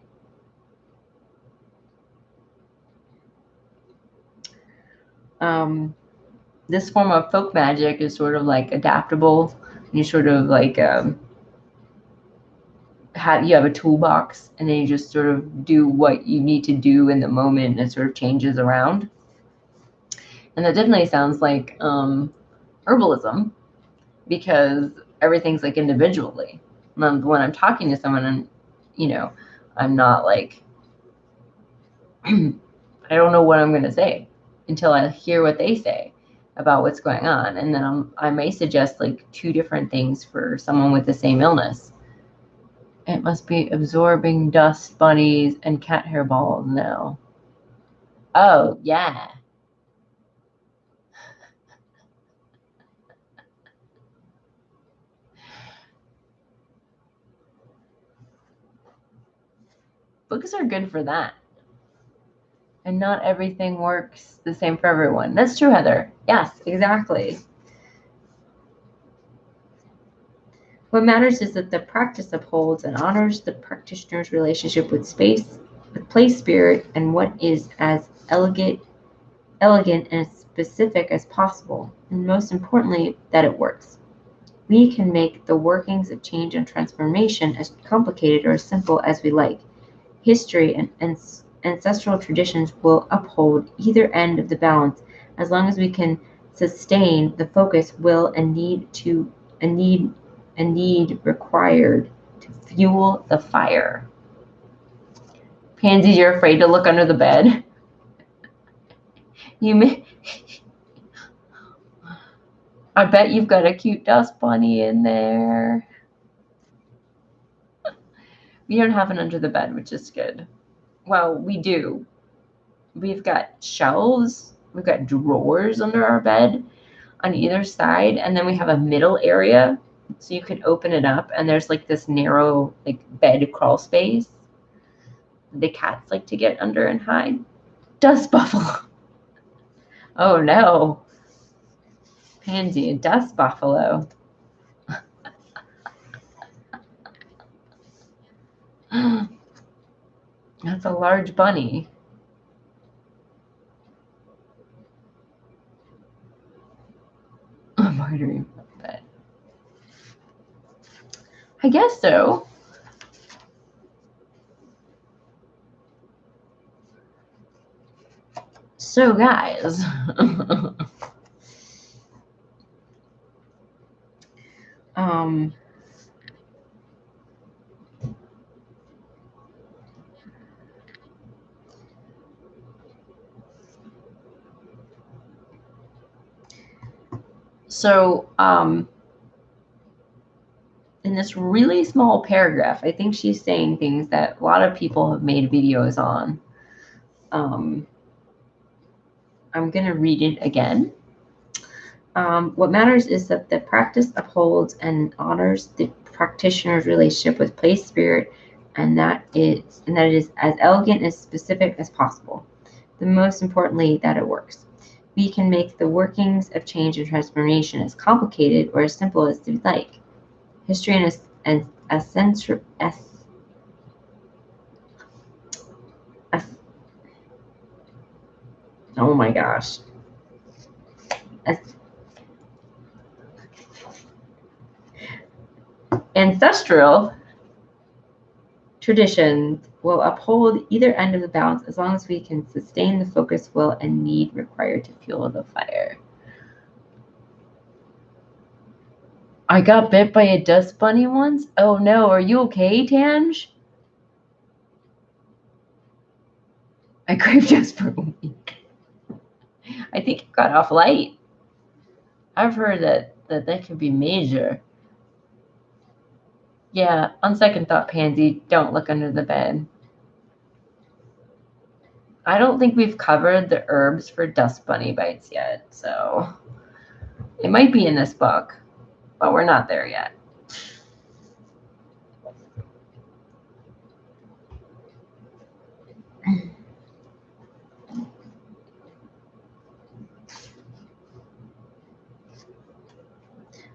this form of folk magic is sort of like adaptable. You sort of like you have a toolbox, and then you just sort of do what you need to do in the moment, and it sort of changes around. And that definitely sounds like herbalism, because everything's like individually. When I'm talking to someone, and I'm not like I don't know what I'm going to say until I hear what they say about what's going on, and then I may suggest like 2 different things for someone with the same illness. It must be absorbing dust bunnies and cat hair balls now. Oh yeah. Books are good for that. And not everything works the same for everyone. That's true, Heather. Yes, exactly. What matters is that the practice upholds and honors the practitioner's relationship with space, with place spirit, and what is as elegant and specific as possible, and most importantly, that it works. We can make the workings of change and transformation as complicated or as simple as we like. History and ancestral traditions will uphold either end of the balance as long as we can sustain the focus, will, and need required to fuel the fire. Pansies, you're afraid to look under the bed. I bet you've got a cute dust bunny in there. We don't have an under the bed, which is good. Well, we do. We've got shelves, we've got drawers under our bed on either side, and then we have a middle area, so you could open it up, and there's like this narrow like bed crawl space. The cats like to get under and hide. Dust buffalo. Oh no. Pansy, a dust buffalo. That's a large bunny. I'm wondering about that. I guess so. So guys, in this really small paragraph, I think she's saying things that a lot of people have made videos on. I'm going to read it again. What matters is that the practice upholds and honors the practitioner's relationship with place spirit, and that it is as elegant and specific as possible. The most importantly, that it works. We can make the workings of change and transformation as complicated or as simple as we like. History and oh my gosh. Ancestral traditions will uphold either end of the balance as long as we can sustain the focus, will, and need required to fuel the fire. I got bit by a dust bunny once. Oh no, are you okay, Tange? I craved just for a week. I think it got off light. I've heard that could be major. Yeah, on second thought, Pansy, don't look under the bed. I don't think we've covered the herbs for dust bunny bites yet, so it might be in this book, but we're not there yet.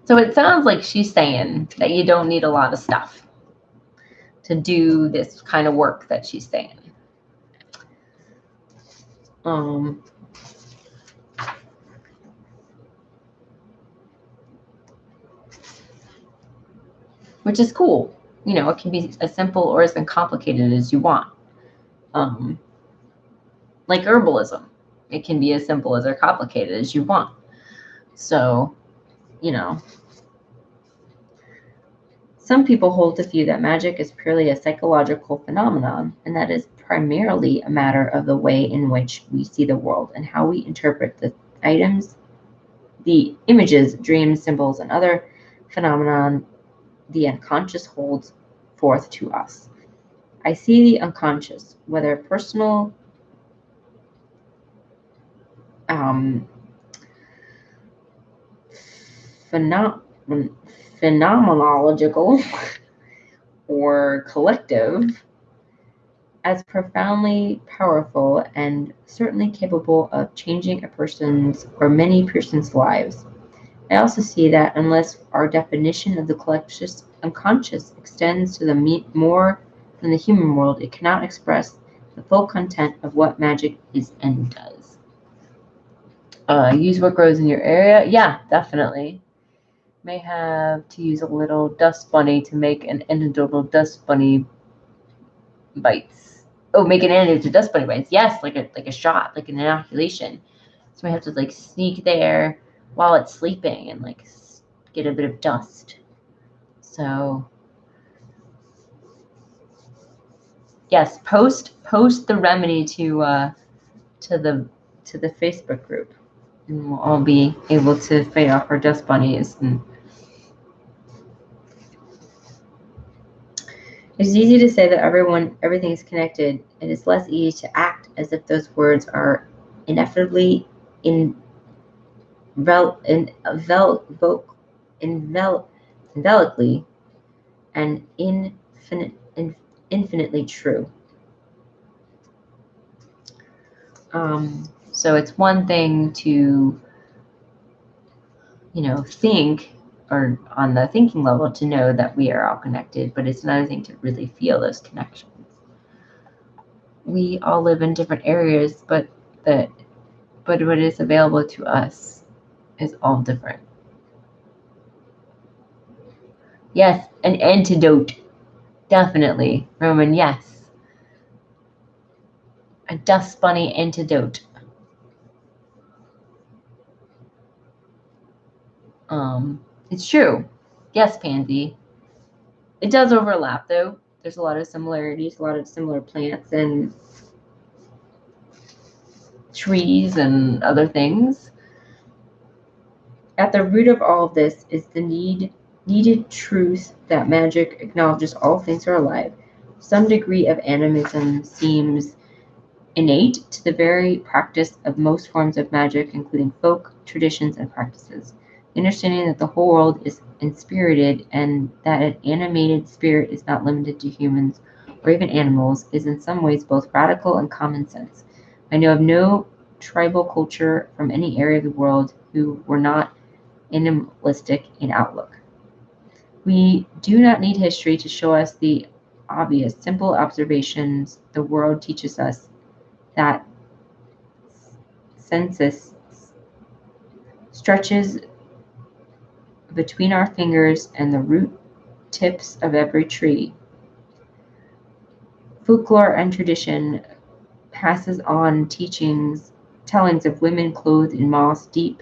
So it sounds like she's saying that you don't need a lot of stuff to do this kind of work that she's saying. Which is cool. You know, it can be as simple or as complicated as you want. Like herbalism, it can be as simple as or complicated as you want. So, you know, some people hold the view that magic is purely a psychological phenomenon, and that is primarily a matter of the way in which we see the world and how we interpret the items, the images, dreams, symbols, and other phenomenon the unconscious holds forth to us. I see the unconscious, whether personal, phenomenological, or collective, as profoundly powerful and certainly capable of changing a person's or many persons' lives. I also see that unless our definition of the collective unconscious extends to the more than the human world, it cannot express the full content of what magic is and does. Use what grows in your area. Yeah, definitely. May have to use a little dust bunny to make an antidotal dust bunny bites. Oh, make an antidote to dust bunny bites. Yes, like a shot, like an inoculation. So we have to like sneak there while it's sleeping and like get a bit of dust. So yes, post the remedy to the Facebook group, and we'll all be able to fight off our dust bunnies. And it's easy to say that everything is connected. It is less easy to act as if those words are inevitably envelopingly and infinitely true. So it's one thing to, think, or on the thinking level to know that we are all connected, but it's another thing to really feel those connections. We all live in different areas, but what is available to us is all different. Yes, an antidote. Definitely. Roman, yes. A dust bunny antidote. It's true. Yes, Pansy. It does overlap, though. There's a lot of similarities, a lot of similar plants and trees and other things. At the root of all of this is the needed truth that magic acknowledges all things are alive. Some degree of animism seems innate to the very practice of most forms of magic, including folk, traditions, and practices. The understanding that the whole world is inspirited and that an animated spirit is not limited to humans or even animals is in some ways both radical and common sense. I know of no tribal culture from any area of the world who were not animalistic in outlook. We do not need history to show us the obvious, simple observations the world teaches us that census stretches between our fingers and the root tips of every tree. Folklore and tradition passes on tellings of women clothed in moss deep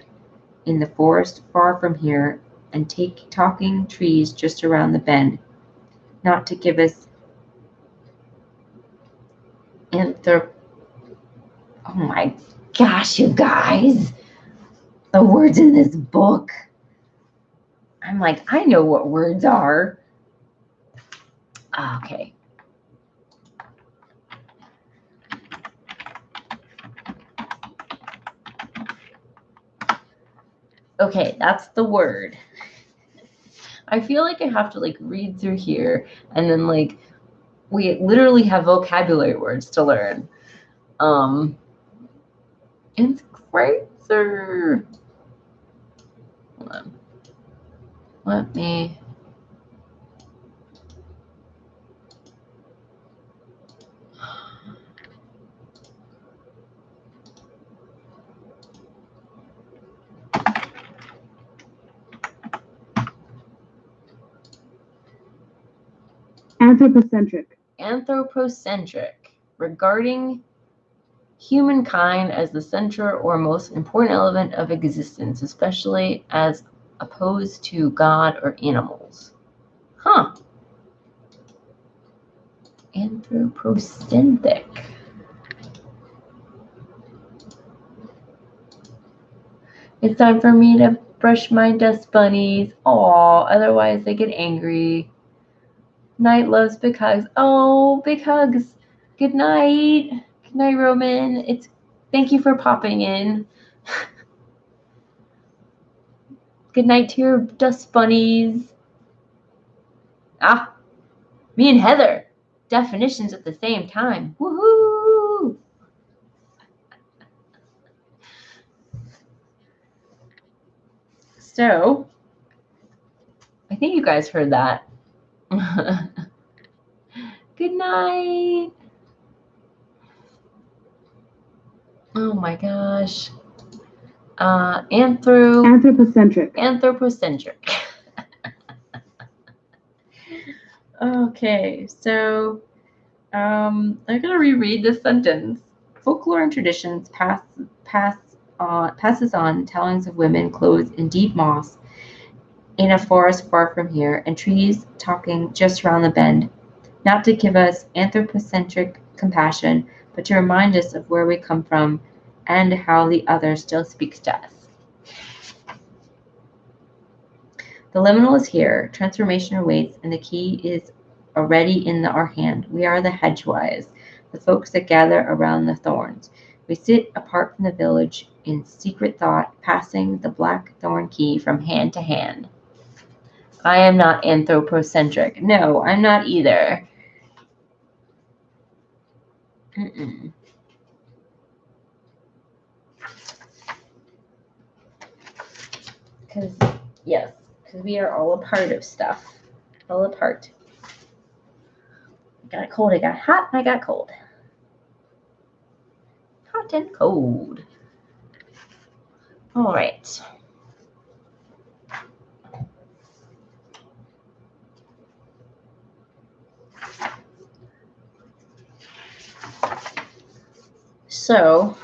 in the forest far from here and talking trees just around the bend, not to give us oh my gosh, you guys, the words in this book. I'm like, I know what words are. Okay. Okay, that's the word. I feel like I have to like read through here, and then like we literally have vocabulary words to learn. It's crazy. Hold on. Let me. Anthropocentric. Anthropocentric, regarding humankind as the center or most important element of existence, especially as opposed to God or animals. Huh. Anthropocentric. It's time for me to brush my dust bunnies. Aw, otherwise they get angry. Night loves big hugs. Oh, big hugs. Good night. Good night, Roman. Thank you for popping in. Good night to your dust bunnies. Ah, me and Heather. Definitions at the same time. Woohoo! So, I think you guys heard that. Good night. Oh my gosh. Anthropocentric. Anthropocentric. Okay, so I'm gonna reread this sentence. Folklore and traditions passes on tellings of women clothed in deep moss in a forest far from here, and trees talking just round the bend, not to give us anthropocentric compassion, but to remind us of where we come from and how the other still speaks to us. The liminal is here, transformation awaits, and the key is already in our hand. We are the hedgewise, the folks that gather around the thorns. We sit apart from the village in secret thought, passing the black thorn key from hand to hand. I am not anthropocentric. No, I'm not either. Because, yes, because we are all a part of stuff. All a part. I got cold, I got hot, and I got cold. Hot and cold. All right. So,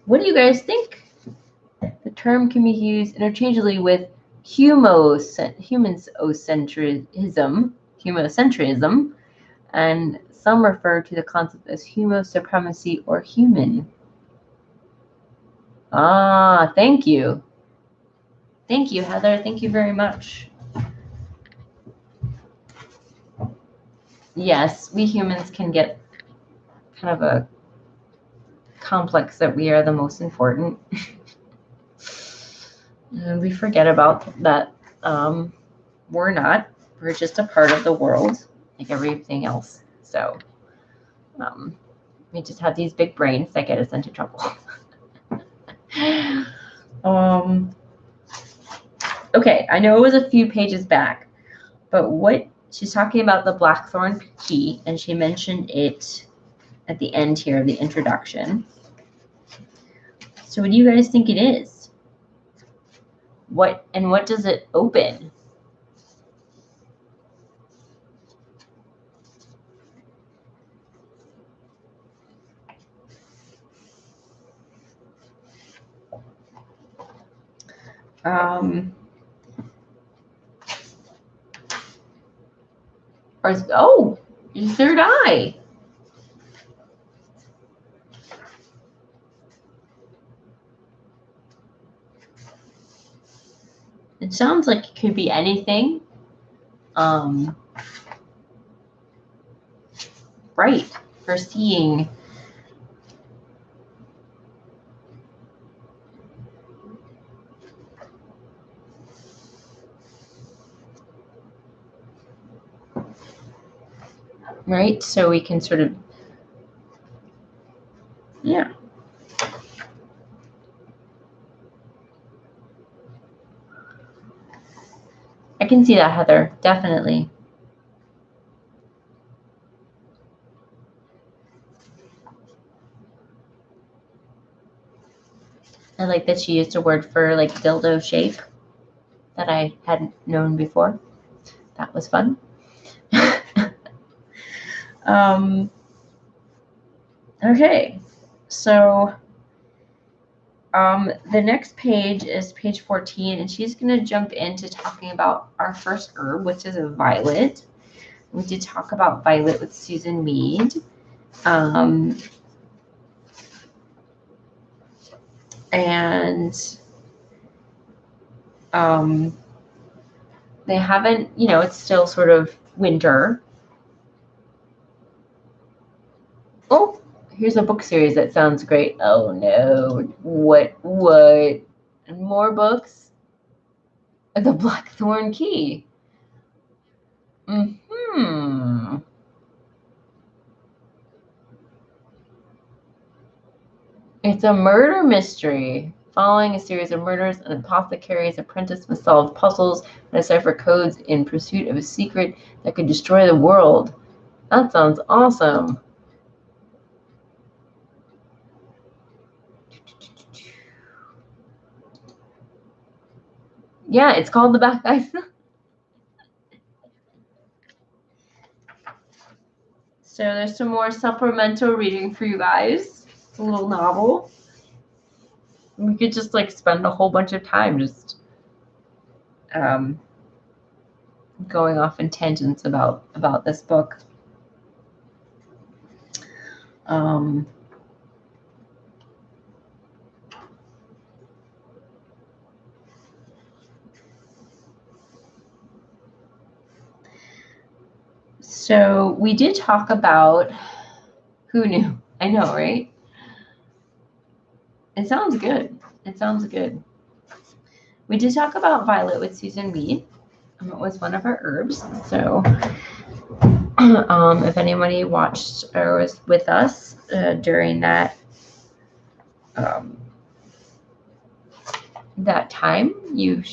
what do you guys think? The term can be used interchangeably with humocentrism, and some refer to the concept as humo supremacy or human. Ah, thank you. Thank you, Heather. Thank you very much. Yes, we humans can get kind of a complex that we are the most important. And we forget about that. We're not. We're just a part of the world, like everything else. So we just have these big brains that get us into trouble. Okay, I know it was a few pages back, but what she's talking about the blackthorn key, and she mentioned it at the end here of the introduction. So what do you guys think it is? What does it open? Oh, your third eye. It sounds like it could be anything. Right, for seeing. Right, so we can sort of, yeah. I can see that, Heather, definitely. I like that she used a word for like dildo shape that I hadn't known before. That was fun. Okay, so the next page is page 14, and she's going to jump into talking about our first herb, which is a violet. We did talk about violet with Susan Mead. They haven't, it's still sort of winter. Oh, here's a book series that sounds great. Oh no, what? More books? The Blackthorn Key. It's a murder mystery. Following a series of murders, an apothecary's apprentice must solve puzzles and decipher codes in pursuit of a secret that could destroy the world. That sounds awesome. Yeah, it's called The Bad Guys. So there's some more supplemental reading for you guys. It's a little novel. We could just like spend a whole bunch of time just going off in tangents about this book. So we did talk about, who knew? I know, right? It sounds good. It sounds good. We did talk about violet with Susan Mead. It was one of our herbs. So if anybody watched or was with us during that that time, you'd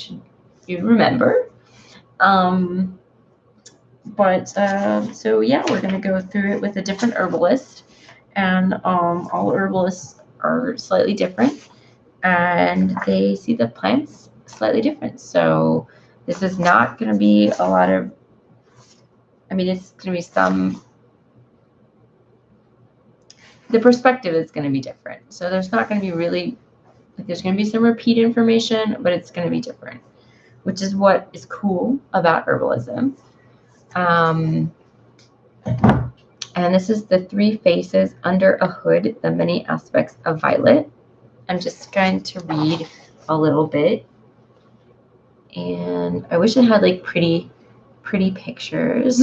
remember. So yeah, we're going to go through it with a different herbalist, and all herbalists are slightly different, and they see the plants slightly different. So this is not going to be a lot of, it's going to be some, the perspective is going to be different. So there's not going to be really, there's going to be some repeat information, but it's going to be different, which is what is cool about herbalism. And this is the 3 faces under a hood, the many aspects of violet. I'm just going to read a little bit. And I wish it had like pretty pictures.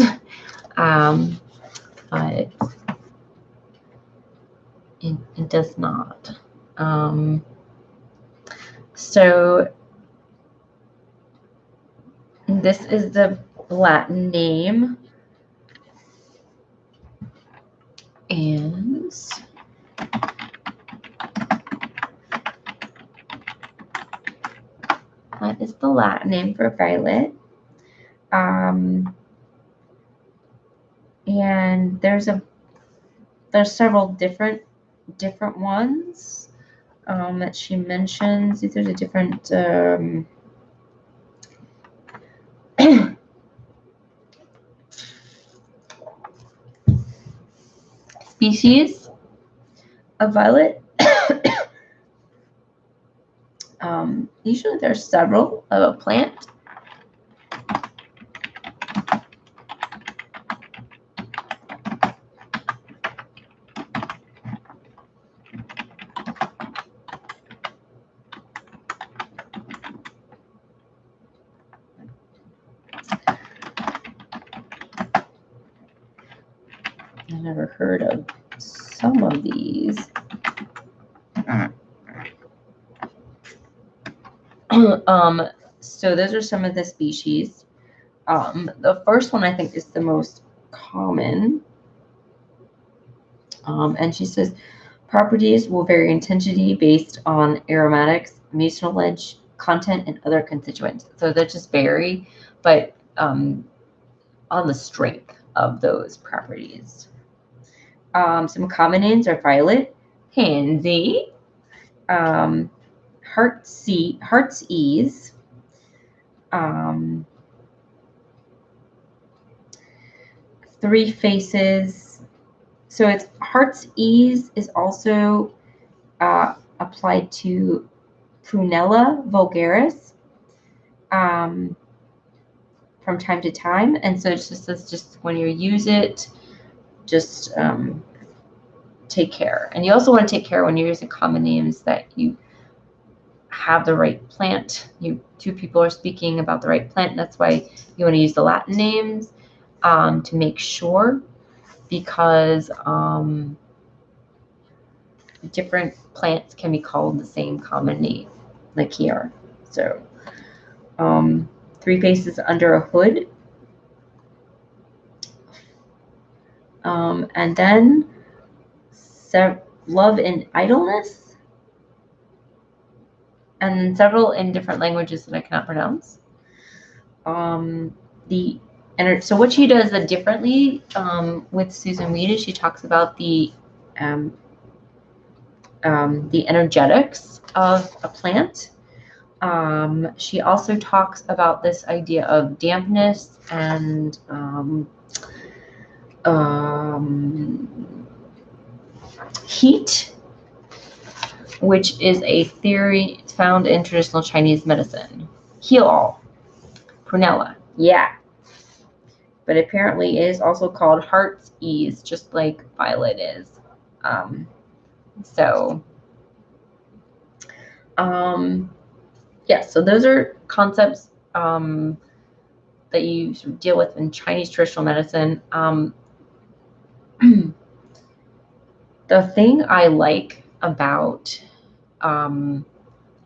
But it does not. So this is the Latin name. And that is the Latin name for violet. And there's several different ones that she mentions. These are the different species of violet. usually there's several of a plant. I've never heard of some of these. So those are some of the species. The first one I think is the most common. And she says properties will vary in intensity based on aromatics, mucilage content, and other constituents. So they just vary, but on the strength of those properties. Some common names are violet, pansy, heart's ease, three faces. So it's heart's ease is also applied to Prunella vulgaris from time to time, and so it's just when you use it, just take care. And you also want to take care when you're using common names that you have the right plant. Two people are speaking about the right plant, and that's why you want to use the Latin names to make sure, because different plants can be called the same common name, like here. So three faces under a hood. And then love and idleness, and several in different languages that I cannot pronounce. So what she does differently with Susan Weed is she talks about the energetics of a plant. She also talks about this idea of dampness and heat, which is a theory found in traditional Chinese medicine. Heal all. Prunella. Yeah. But apparently it is also called heart's ease, just like violet is. Yeah, so those are concepts that you sort of deal with in Chinese traditional medicine. The thing I like about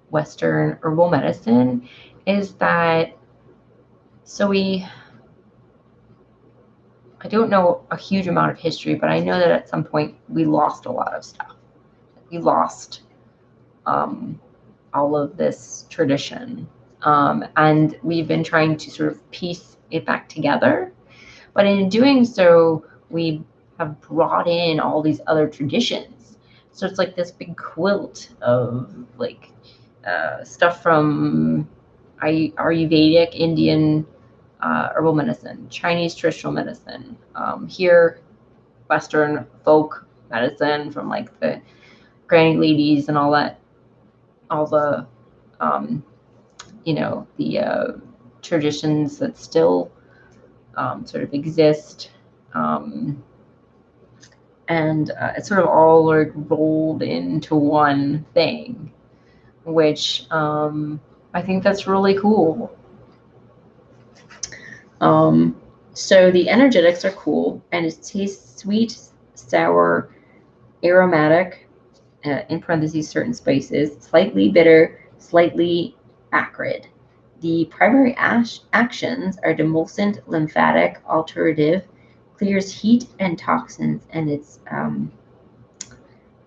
Western herbal medicine is that, I don't know a huge amount of history, but I know that at some point we lost a lot of stuff. We lost all of this tradition. And we've been trying to sort of piece it back together. But in doing so, we have brought in all these other traditions. So it's like this big quilt of like stuff from Ayurvedic, Indian herbal medicine, Chinese traditional medicine, here Western folk medicine from like the granny ladies and all that, all the the traditions that still sort of exist, and it's sort of all like rolled into one thing, which I think that's really cool. So the energetics are cool, and it tastes sweet, sour, aromatic, in parentheses certain spices, slightly bitter, slightly acrid. The primary actions are demulcent, lymphatic, alterative, clears heat and toxins, and it's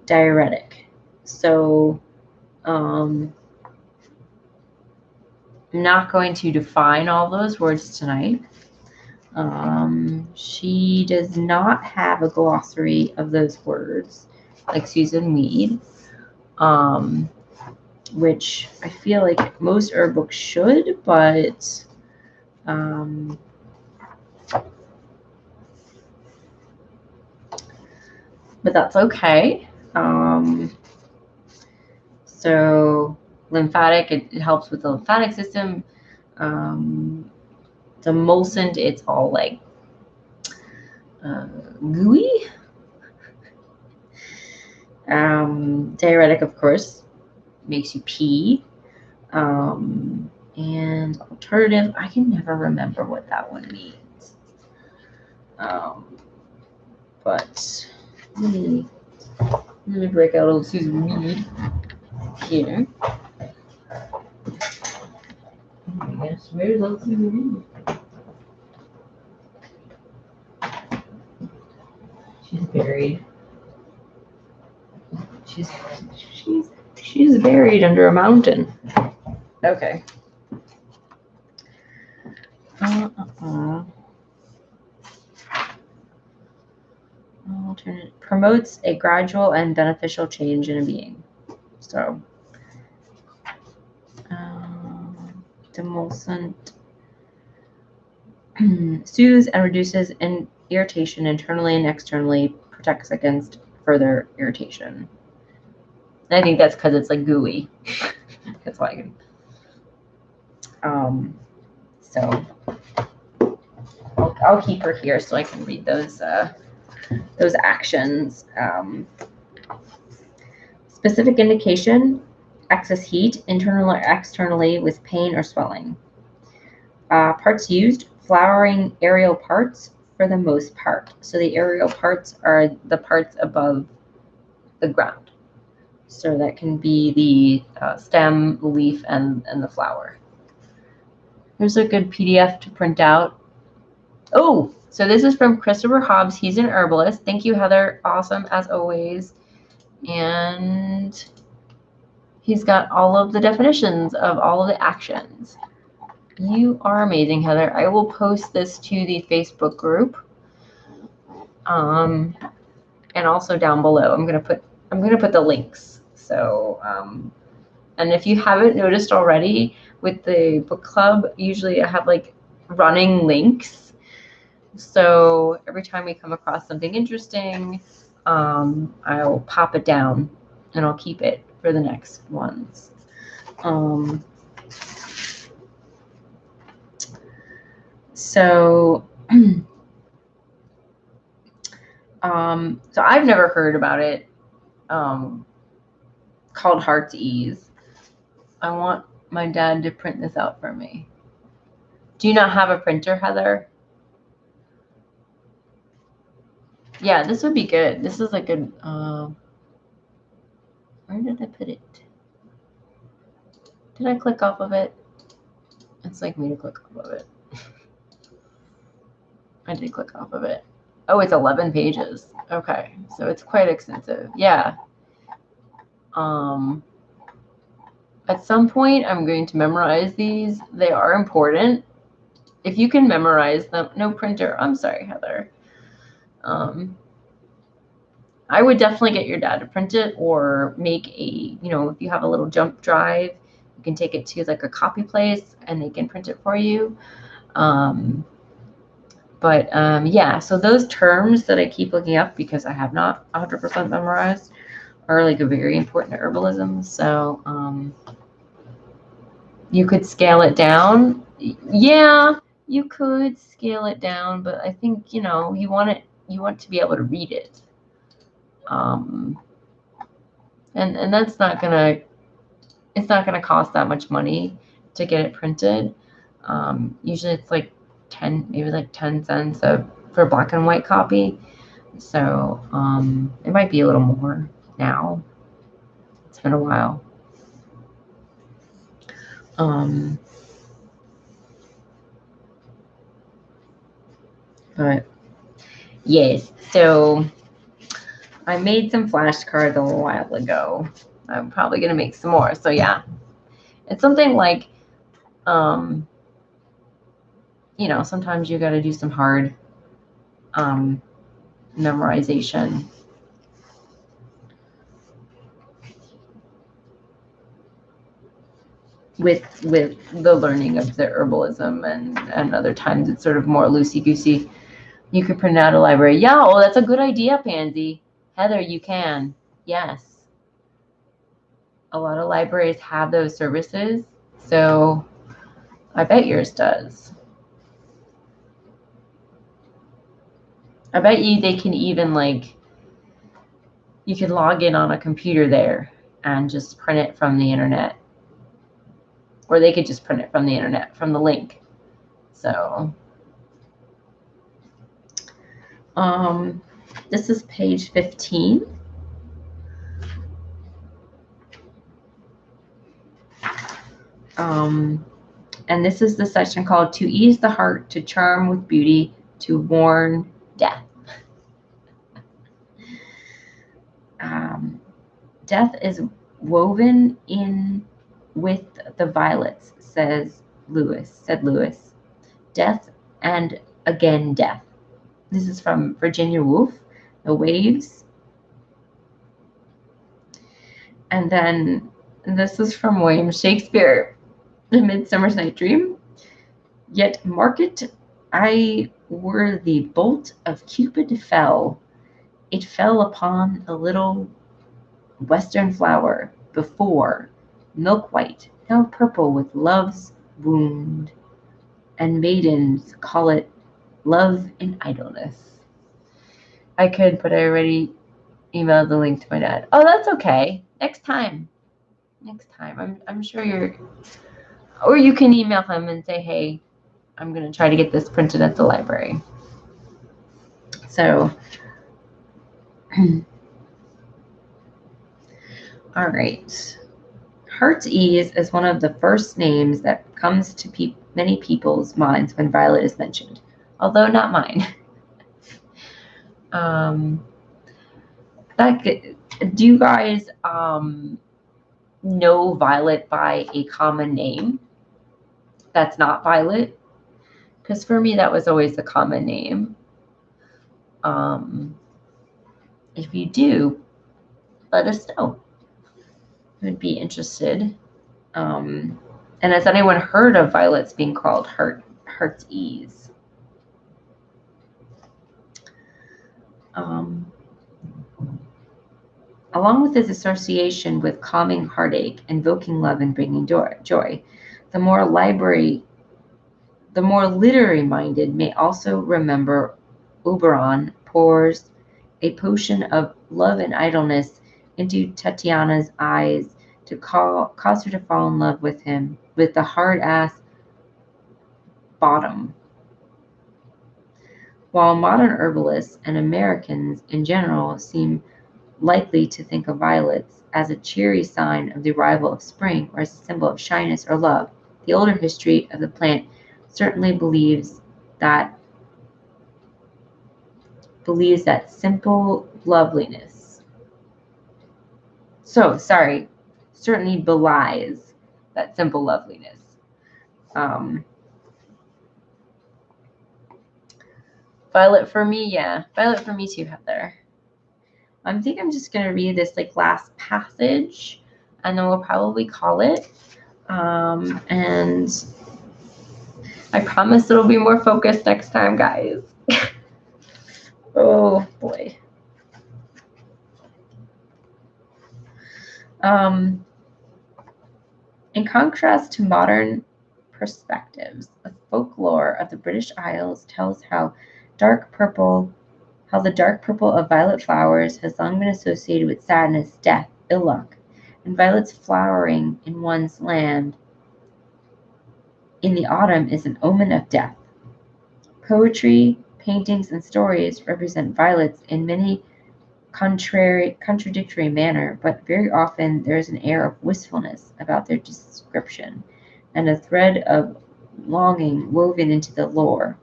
diuretic. So I'm not going to define all those words tonight. She does not have a glossary of those words like Susan Weed, which I feel like most herb books should, but that's okay. So lymphatic. It helps with the lymphatic system. The emulsant, it's all like gooey. Diuretic, of course, makes you pee. And alternative, I can never remember what that one means. But let me break out old Susan Weed here. Oh my gosh, where's old Susan Weed? She's buried. She's buried under a mountain. Okay. Alternate promotes a gradual and beneficial change in a being. So, demulcent soothes and reduces irritation internally and externally, protects against further irritation. And I think that's because it's like gooey. That's why I can. So I'll keep her here so I can read those actions. Specific indication: excess heat, internal or externally, with pain or swelling. Parts used: flowering aerial parts for the most part. So the aerial parts are the parts above the ground. So that can be the stem, leaf, and the flower. Here's a good PDF to print out. Oh, so this is from Christopher Hobbs. He's an herbalist. Thank you, Heather. Awesome, as always. And he's got all of the definitions of all of the actions. You are amazing, Heather. I will post this to the Facebook group. And also down below, I'm gonna put the links. So, and if you haven't noticed already, with the book club, usually I have like running links. So every time we come across something interesting, I'll pop it down and I'll keep it for the next ones. So I've never heard about it, called Heart's Ease. I want my dad to print this out for me. Do you not have a printer, Heather? Yeah, this would be good. This is like a, where did I put it? Did I click off of it? It's like me to click off of it. I did click off of it. Oh, it's 11 pages. Okay, so it's quite extensive. Yeah. At some point, I'm going to memorize these. They are important. If you can memorize them, no printer. I'm sorry, Heather. I would definitely get your dad to print it, or make a, if you have a little jump drive, you can take it to like a copy place and they can print it for you. Yeah, so those terms that I keep looking up because I have not 100% memorized are like very important to herbalism. So you could scale it down. Yeah, you could scale it down, but I think, you want to be able to read it. And that's it's not gonna cost that much money to get it printed. Usually it's like 10 cents for black and white copy. So it might be a little more now. It's been a while. But yes, so I made some flashcards a little while ago. I'm probably gonna make some more. So yeah, it's something like, sometimes you got to do some hard memorization. With the learning of the herbalism, and other times it's sort of more loosey-goosey. You could print out a library. Yeah, oh, that's a good idea, Pansy. Heather, you can. Yes. A lot of libraries have those services, so I bet yours does. I bet you they can even, like, you can log in on a computer there and just print it from the internet. Or they could just print it from the internet, from the link. So, this is page 15. And this is the section called To Ease the Heart, to Charm with Beauty, to Warn Death. Death is woven in with the violets, said Lewis. Death and again death. This is from Virginia Woolf, The Waves. And then this is from William Shakespeare, The Midsummer Night's Dream. Yet mark it, I were the bolt of Cupid fell. It fell upon a little western flower, before, milk white, now purple with love's wound, and maidens call it love in idleness. I could, but I already emailed the link to my dad. Oh, that's okay. Next time. I'm sure you're, or you can email him and say, hey, I'm going to try to get this printed at the library. So, all right. Heart's Ease is one of the first names that comes to many people's minds when Violet is mentioned, although not mine. Do you guys know Violet by a common name that's not Violet? Because for me, that was always the common name. If you do, let us know. I would be interested. And has anyone heard of violets being called Heart's Ease? Along with its association with calming heartache, invoking love, and bringing joy, the more literary-minded may also remember Oberon pours a potion of love and idleness into Tatiana's eyes to cause her to fall in love with him, with the hard-ass bottom. While modern herbalists and Americans in general seem likely to think of violets as a cheery sign of the arrival of spring or as a symbol of shyness or love, the older history of the plant certainly believes that simple loveliness. Certainly belies that simple loveliness. Violet for me, yeah. Violet for me too, Heather. I think I'm just going to read this last passage, and then we'll probably call it. And I promise it'll be more focused next time, guys. Oh, boy. In contrast to modern perspectives, the folklore of the British Isles tells how the dark purple of violet flowers has long been associated with sadness, death, ill luck, and violets flowering in one's land in the autumn is an omen of death. Poetry, paintings, and stories represent violets in many contradictory manner, but very often there is an air of wistfulness about their description, and a thread of longing woven into the lore.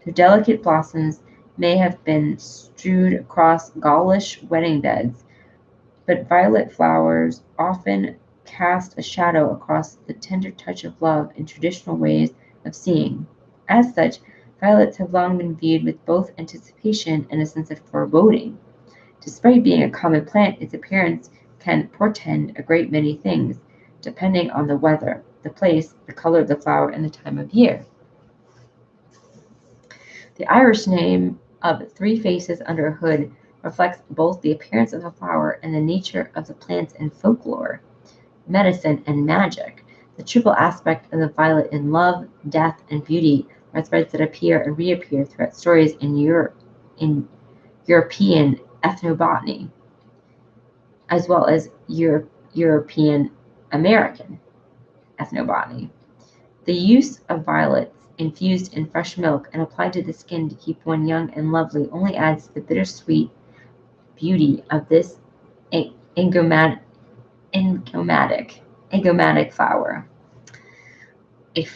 The delicate blossoms may have been strewed across Gaulish wedding beds, but violet flowers often cast a shadow across the tender touch of love in traditional ways of seeing. As such, violets have long been viewed with both anticipation and a sense of foreboding. Despite being a common plant, its appearance can portend a great many things, depending on the weather, the place, the color of the flower, and the time of year. The Irish name of Three Faces Under a Hood reflects both the appearance of the flower and the nature of the plants in folklore. medicine, and magic. The triple aspect of the violet in love, death, and beauty are threads that appear and reappear throughout stories in European ethnobotany, as well as European American ethnobotany. The use of violets infused in fresh milk and applied to the skin to keep one young and lovely only adds to the bittersweet beauty of this enigmatic flower. A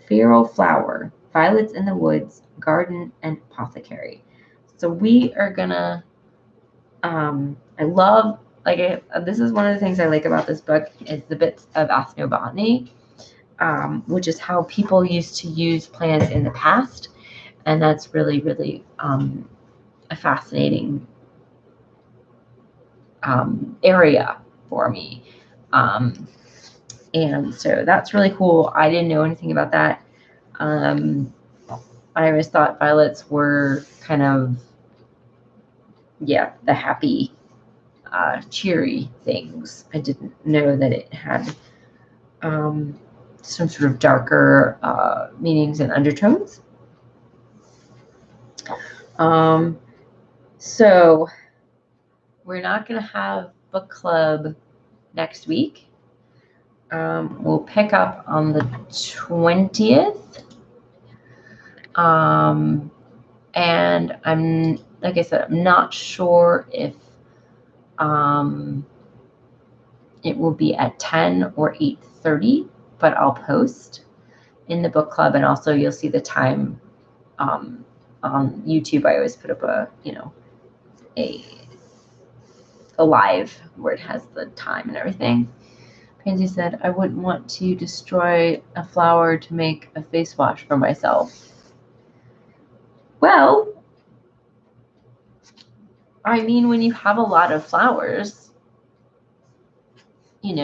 feral flower, violets in the woods, garden, and apothecary. So we are gonna. I love this is one of the things I like about this book is the bits of ethnobotany, which is how people used to use plants in the past, and that's really, really a fascinating area for me. And so that's really cool. I didn't know anything about that. I always thought violets were kind of, the happy, cheery things. I didn't know that it had some sort of darker meanings and undertones. So we're not going to have book club next week. We'll pick up on the 20th. And like I said, I'm not sure if it will be at 10 or 8:30, but I'll post in the book club, and also you'll see the time on YouTube. I always put up a live where it has the time and everything. Pansy said, I wouldn't want to destroy a flower to make a face wash for myself. Well, I mean, when you have a lot of flowers, you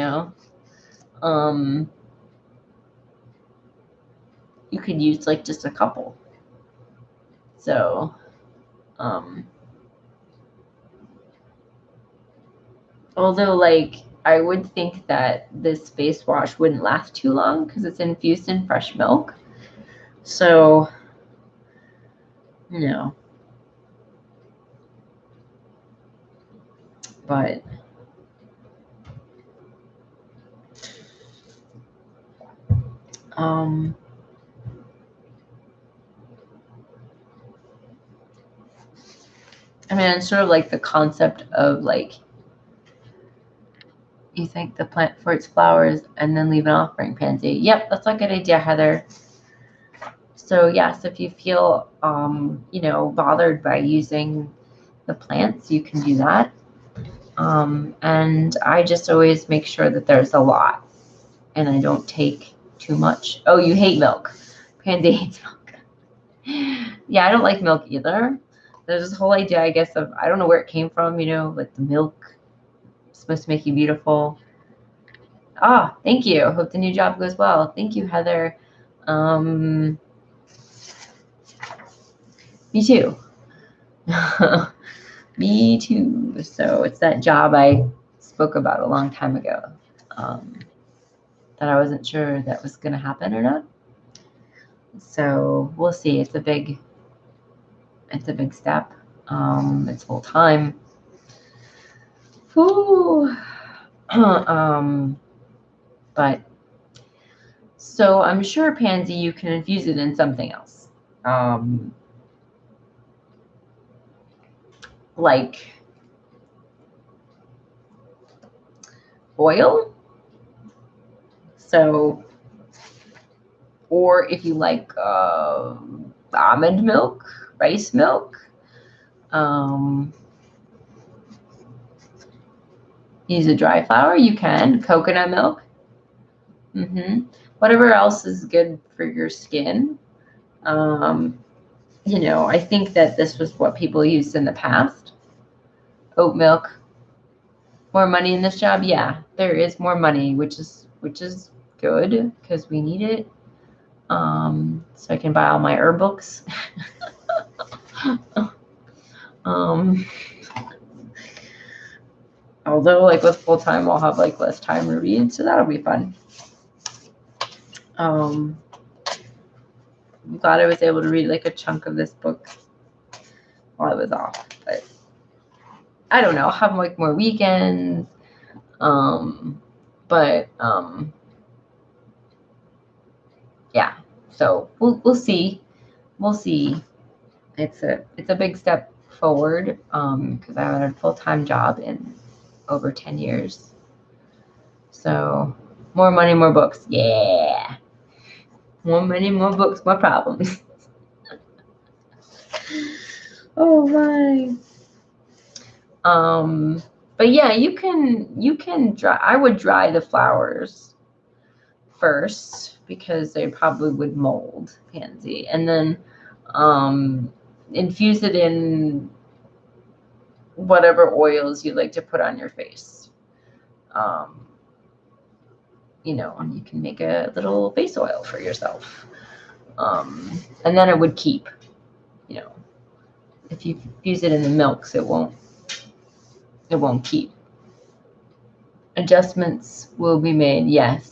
could use like just a couple. So, although like I would think that this face wash wouldn't last too long because it's infused in fresh milk. So, but I mean, it's sort of like the concept of like, you thank the plant for its flowers and then leave an offering, Pansy. Yep, that's a good idea, Heather. So yes, if you feel, bothered by using the plants, you can do that. And I just always make sure that there's a lot and I don't take too much. Oh, you hate milk. Pansy hates milk. Yeah, I don't like milk either. There's this whole idea, I guess, of, I don't know where it came from, like the milk is supposed to make you beautiful. Ah, thank you. Hope the new job goes well. Thank you, Heather. Me too. Me too. So it's that job I spoke about a long time ago that I wasn't sure that was going to happen or not. So we'll see. It's a big step. It's full time. Whew. But so I'm sure, Pansy, you can infuse it in something else. Like oil. So, or if you like almond milk, rice milk, use a dry flower, you can, coconut milk. Whatever else is good for your skin. I think that this was what people used in the past. Oat milk. More money in this job? Yeah, there is more money, which is good because we need it. So I can buy all my herb books. although like with full time, I'll have like less time to read, so that'll be fun. I'm glad I was able to read like a chunk of this book while I was off, but I don't know. I'll have like more weekends, but yeah. So we'll see. We'll see. It's a big step forward because I haven't had a full-time job in over 10 years. So more money, more books. Yeah. More money, more books, more problems. Oh my. But yeah, you can dry. I would dry the flowers first because they probably would mold, pansy, and then infuse it in whatever oils you like to put on your face. And you can make a little face oil for yourself. And then it would keep, if you use it in the milks, it won't keep. Adjustments will be made, yes.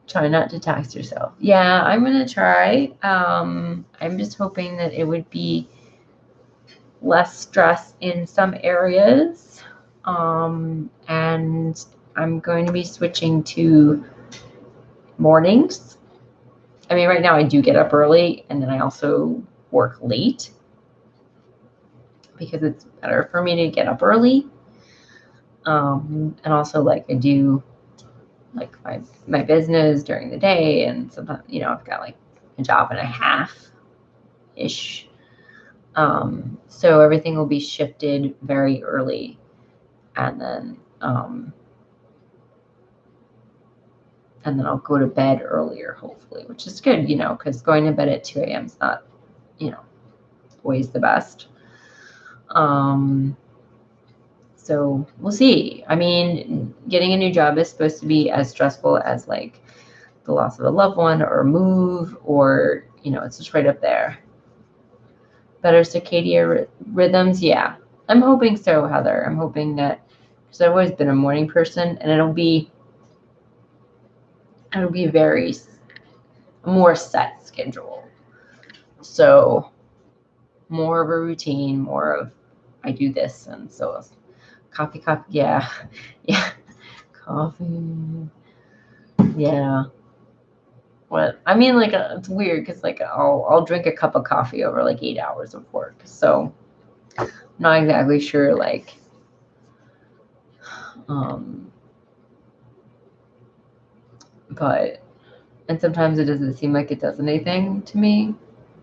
Try not to tax yourself. Yeah, I'm going to try. I'm just hoping that it would be less stress in some areas. And I'm going to be switching to mornings. I mean, right now I do get up early, and then I also work late because it's better for me to get up early. And also, like, I do like my business during the day, and sometimes, I've got like a job and a half ish. So everything will be shifted very early, and then I'll go to bed earlier, hopefully, which is good, because going to bed at 2 a.m. is not, always the best. So we'll see. I mean, getting a new job is supposed to be as stressful as like the loss of a loved one or a move, or, it's just right up there. Better circadian rhythms. Yeah, I'm hoping so, Heather. I'm hoping that, because I've always been a morning person, and it'll be very more set schedule. So more of a routine, more of I do this, and so coffee, yeah, coffee, yeah. What I mean, like, it's weird because like I'll drink a cup of coffee over like 8 hours of work, so I'm not exactly sure, like, but, and sometimes it doesn't seem like it does anything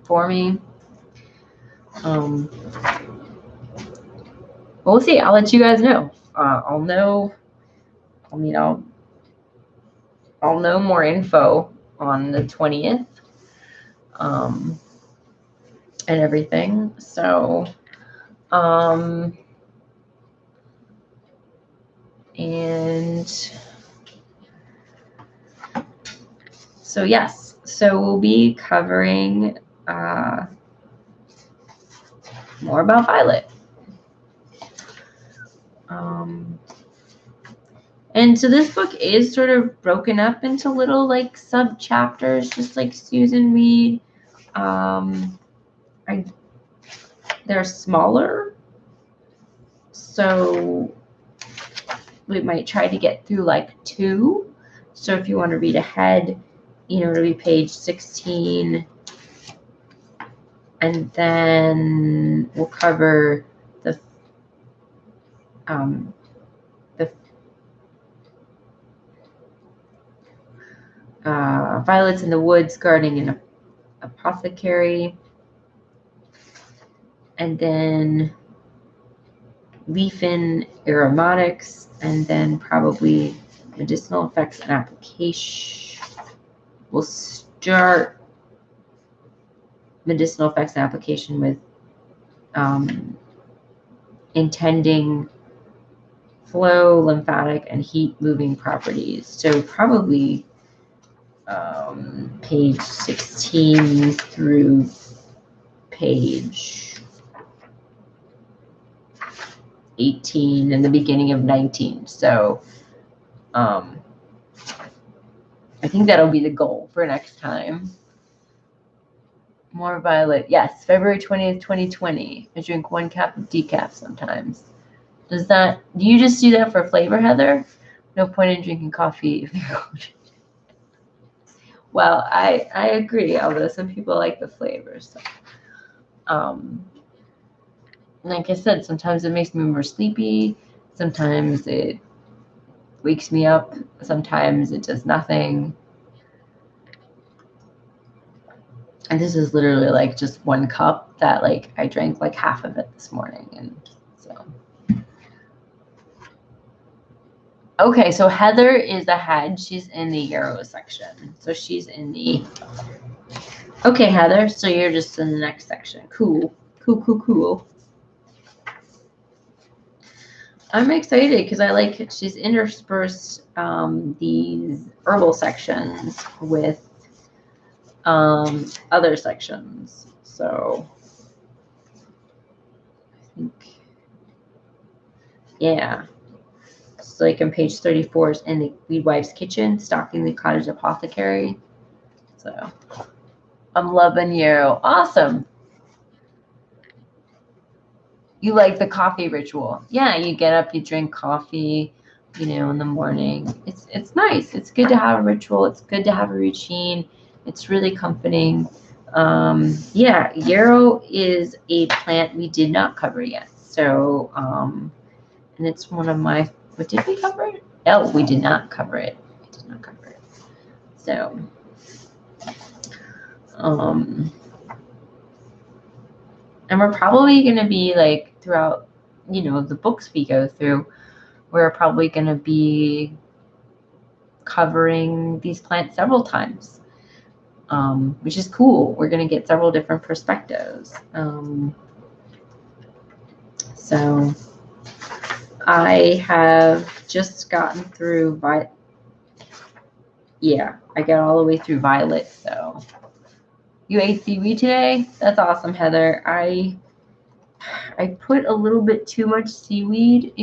for me. We'll see. I'll let you guys know. I'll know. I'll know more info on the 20th, and everything. So, and so yes. So we'll be covering more about Violet. And so this book is sort of broken up into little like sub chapters, just like Susan Reed. They're smaller, so we might try to get through like 2. So if you want to read ahead, it'll be page 16, and then we'll cover the Violets in the Woods, Gardening and Apothecary, and then Leaf-In Aromatics, and then probably Medicinal Effects and Application. We'll start Medicinal Effects and Application with intending flow, lymphatic, and heat-moving properties. So probably page 16 through page 18 and the beginning of 19. So I think that'll be the goal for next time. More violet. Yes, February 20th, 2020. I drink 1 cup of decaf sometimes. Do you just do that for flavor, Heather? No point in drinking coffee if you're Well, I agree, although some people like the flavor. So, like I said, sometimes it makes me more sleepy. Sometimes it wakes me up. Sometimes it does nothing. And this is literally like just 1 cup that like I drank like half of it this morning. And so. Okay, so Heather is ahead. She's in the Euro section. So she's in the... Okay, Heather, so you're just in the next section. Cool. Cool. I'm excited because I like she's interspersed these herbal sections with other sections. So I think, yeah. So like on page 34 is in the Weedwife's kitchen, stocking the cottage apothecary. So I'm loving you. Awesome. You like the coffee ritual. Yeah, you get up, you drink coffee, in the morning. It's nice. It's good to have a ritual. It's good to have a routine. It's really comforting. Yeah, yarrow is a plant we did not cover yet. So, and it's one of my, what did we cover it? Oh, we did not cover it. So, and we're probably going to be like throughout, the books we go through, we're probably going to be covering these plants several times, which is cool. We're going to get several different perspectives. So I have just gotten through, I got all the way through violet. So you ate seaweed today? That's awesome, Heather. I put a little bit too much seaweed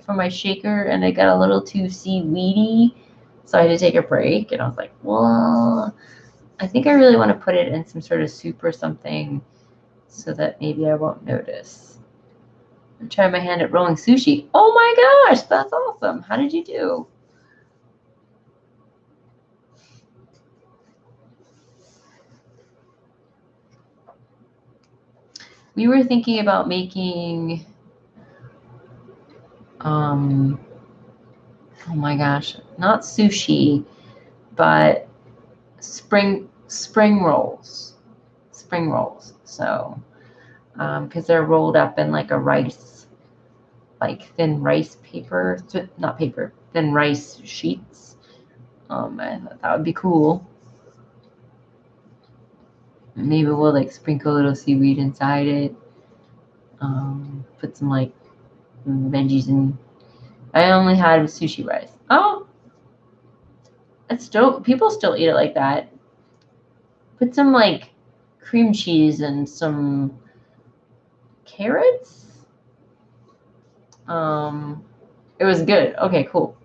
for my shaker, and I got a little too seaweedy, so I had to take a break. And I was like, well, I think I really want to put it in some sort of soup or something, so that maybe I won't notice. I'm trying my hand at rolling sushi. Oh my gosh, that's awesome! How did you do? We were thinking about making, oh my gosh, not sushi, but spring rolls. So, because they're rolled up in like a rice, like thin rice paper, not paper, thin rice sheets. I thought that would be cool. Maybe we'll like sprinkle a little seaweed inside it. Put some like veggies in. I only had sushi rice. Oh, people still eat it like that. Put some like cream cheese and some carrots. It was good. Okay, cool.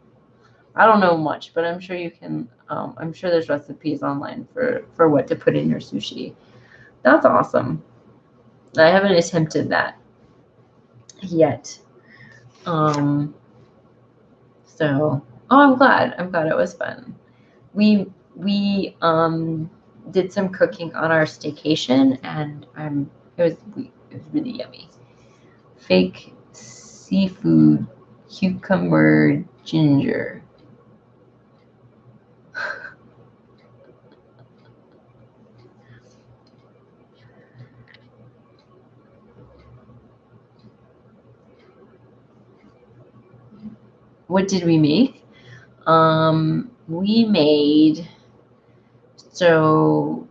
I don't know much, but I'm sure you can. I'm sure there's recipes online for what to put in your sushi. That's awesome. I haven't attempted that yet. So, I'm glad it was fun. We did some cooking on our staycation, and it was really yummy. Fake seafood, cucumber, ginger. What did we make? We made, it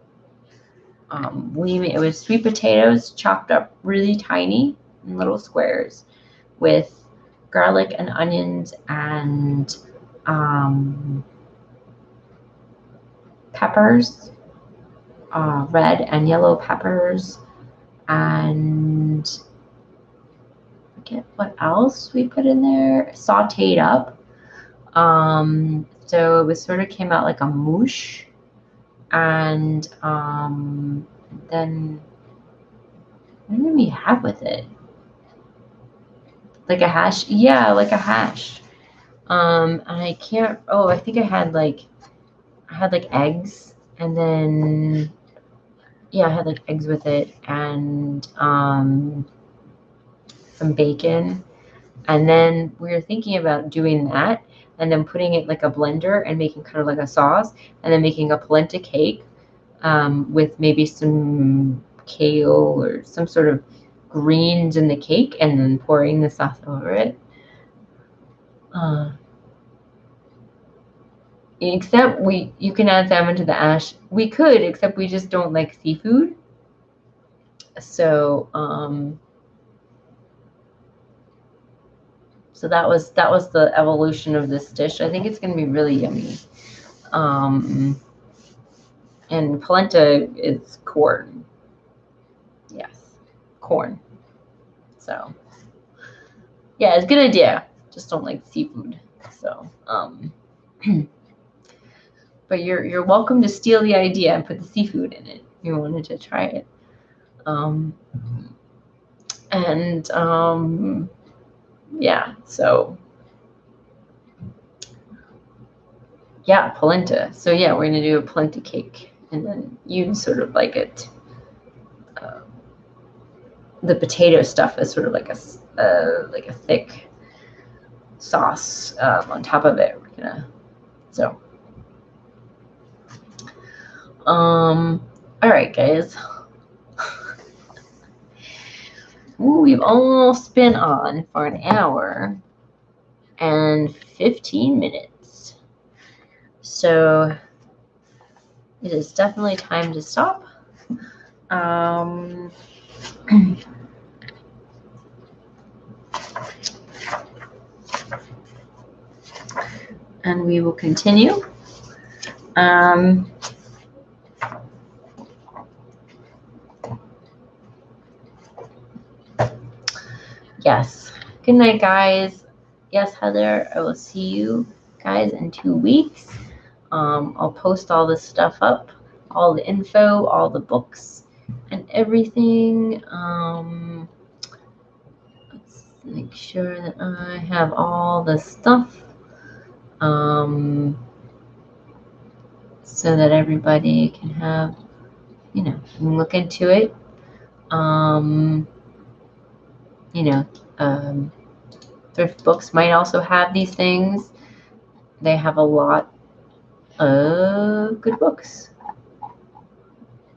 was sweet potatoes chopped up really tiny in little squares with garlic and onions and peppers, red and yellow peppers, and forget what else we put in there. Sauteed up. So it was sort of came out like a mousse. And then what did we have with it? Like a hash? Yeah, like a hash. And I can't. Oh, I think I had like eggs, and then yeah, I had like eggs with it, and some bacon, and then we were thinking about doing that, and then putting it like a blender and making kind of like a sauce, and then making a polenta cake with maybe some kale or some sort of greens in the cake, and then pouring the sauce over it. Except you can add salmon to the ash. We could, except we just don't like seafood. So so that was the evolution of this dish. I think it's going to be really yummy. And polenta is corn. Yes, corn. So yeah, it's a good idea. Just don't like seafood. So but you're welcome to steal the idea and put the seafood in it. You wanted to try it. Yeah, so yeah, polenta. So yeah, we're gonna do a polenta cake, and then you sort of like it. The potato stuff is sort of like a thick sauce on top of it. We're gonna all right, guys. Ooh, we've almost been on for an hour and 15 minutes. So it is definitely time to stop. And we will continue. Yes. Good night, guys. Yes, Heather, I will see you guys in 2 weeks. I'll post all this stuff up, all the info, all the books, and everything. Let's make sure that I have all the stuff so that everybody can have, look into it. Thrift books might also have these things. They have a lot of good books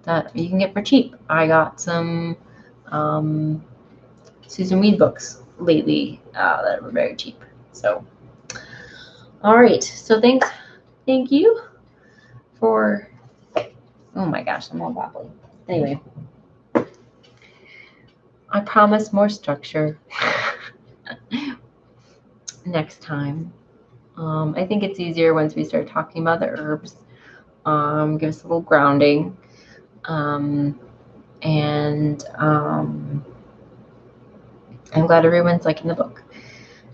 that you can get for cheap. I got some Susan Weed books lately that were very cheap. So, all right. So thank you for. Oh my gosh, I'm all wobbly. Anyway, I promise more structure next time. I think it's easier once we start talking about the herbs. Give us a little grounding. I'm glad everyone's liking the book.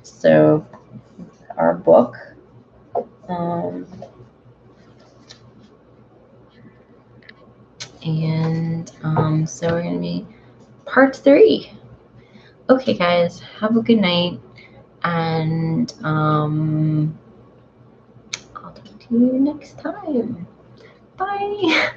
So our book, so we're going to be part 3. Okay, guys, have a good night, and I'll talk to you next time. Bye.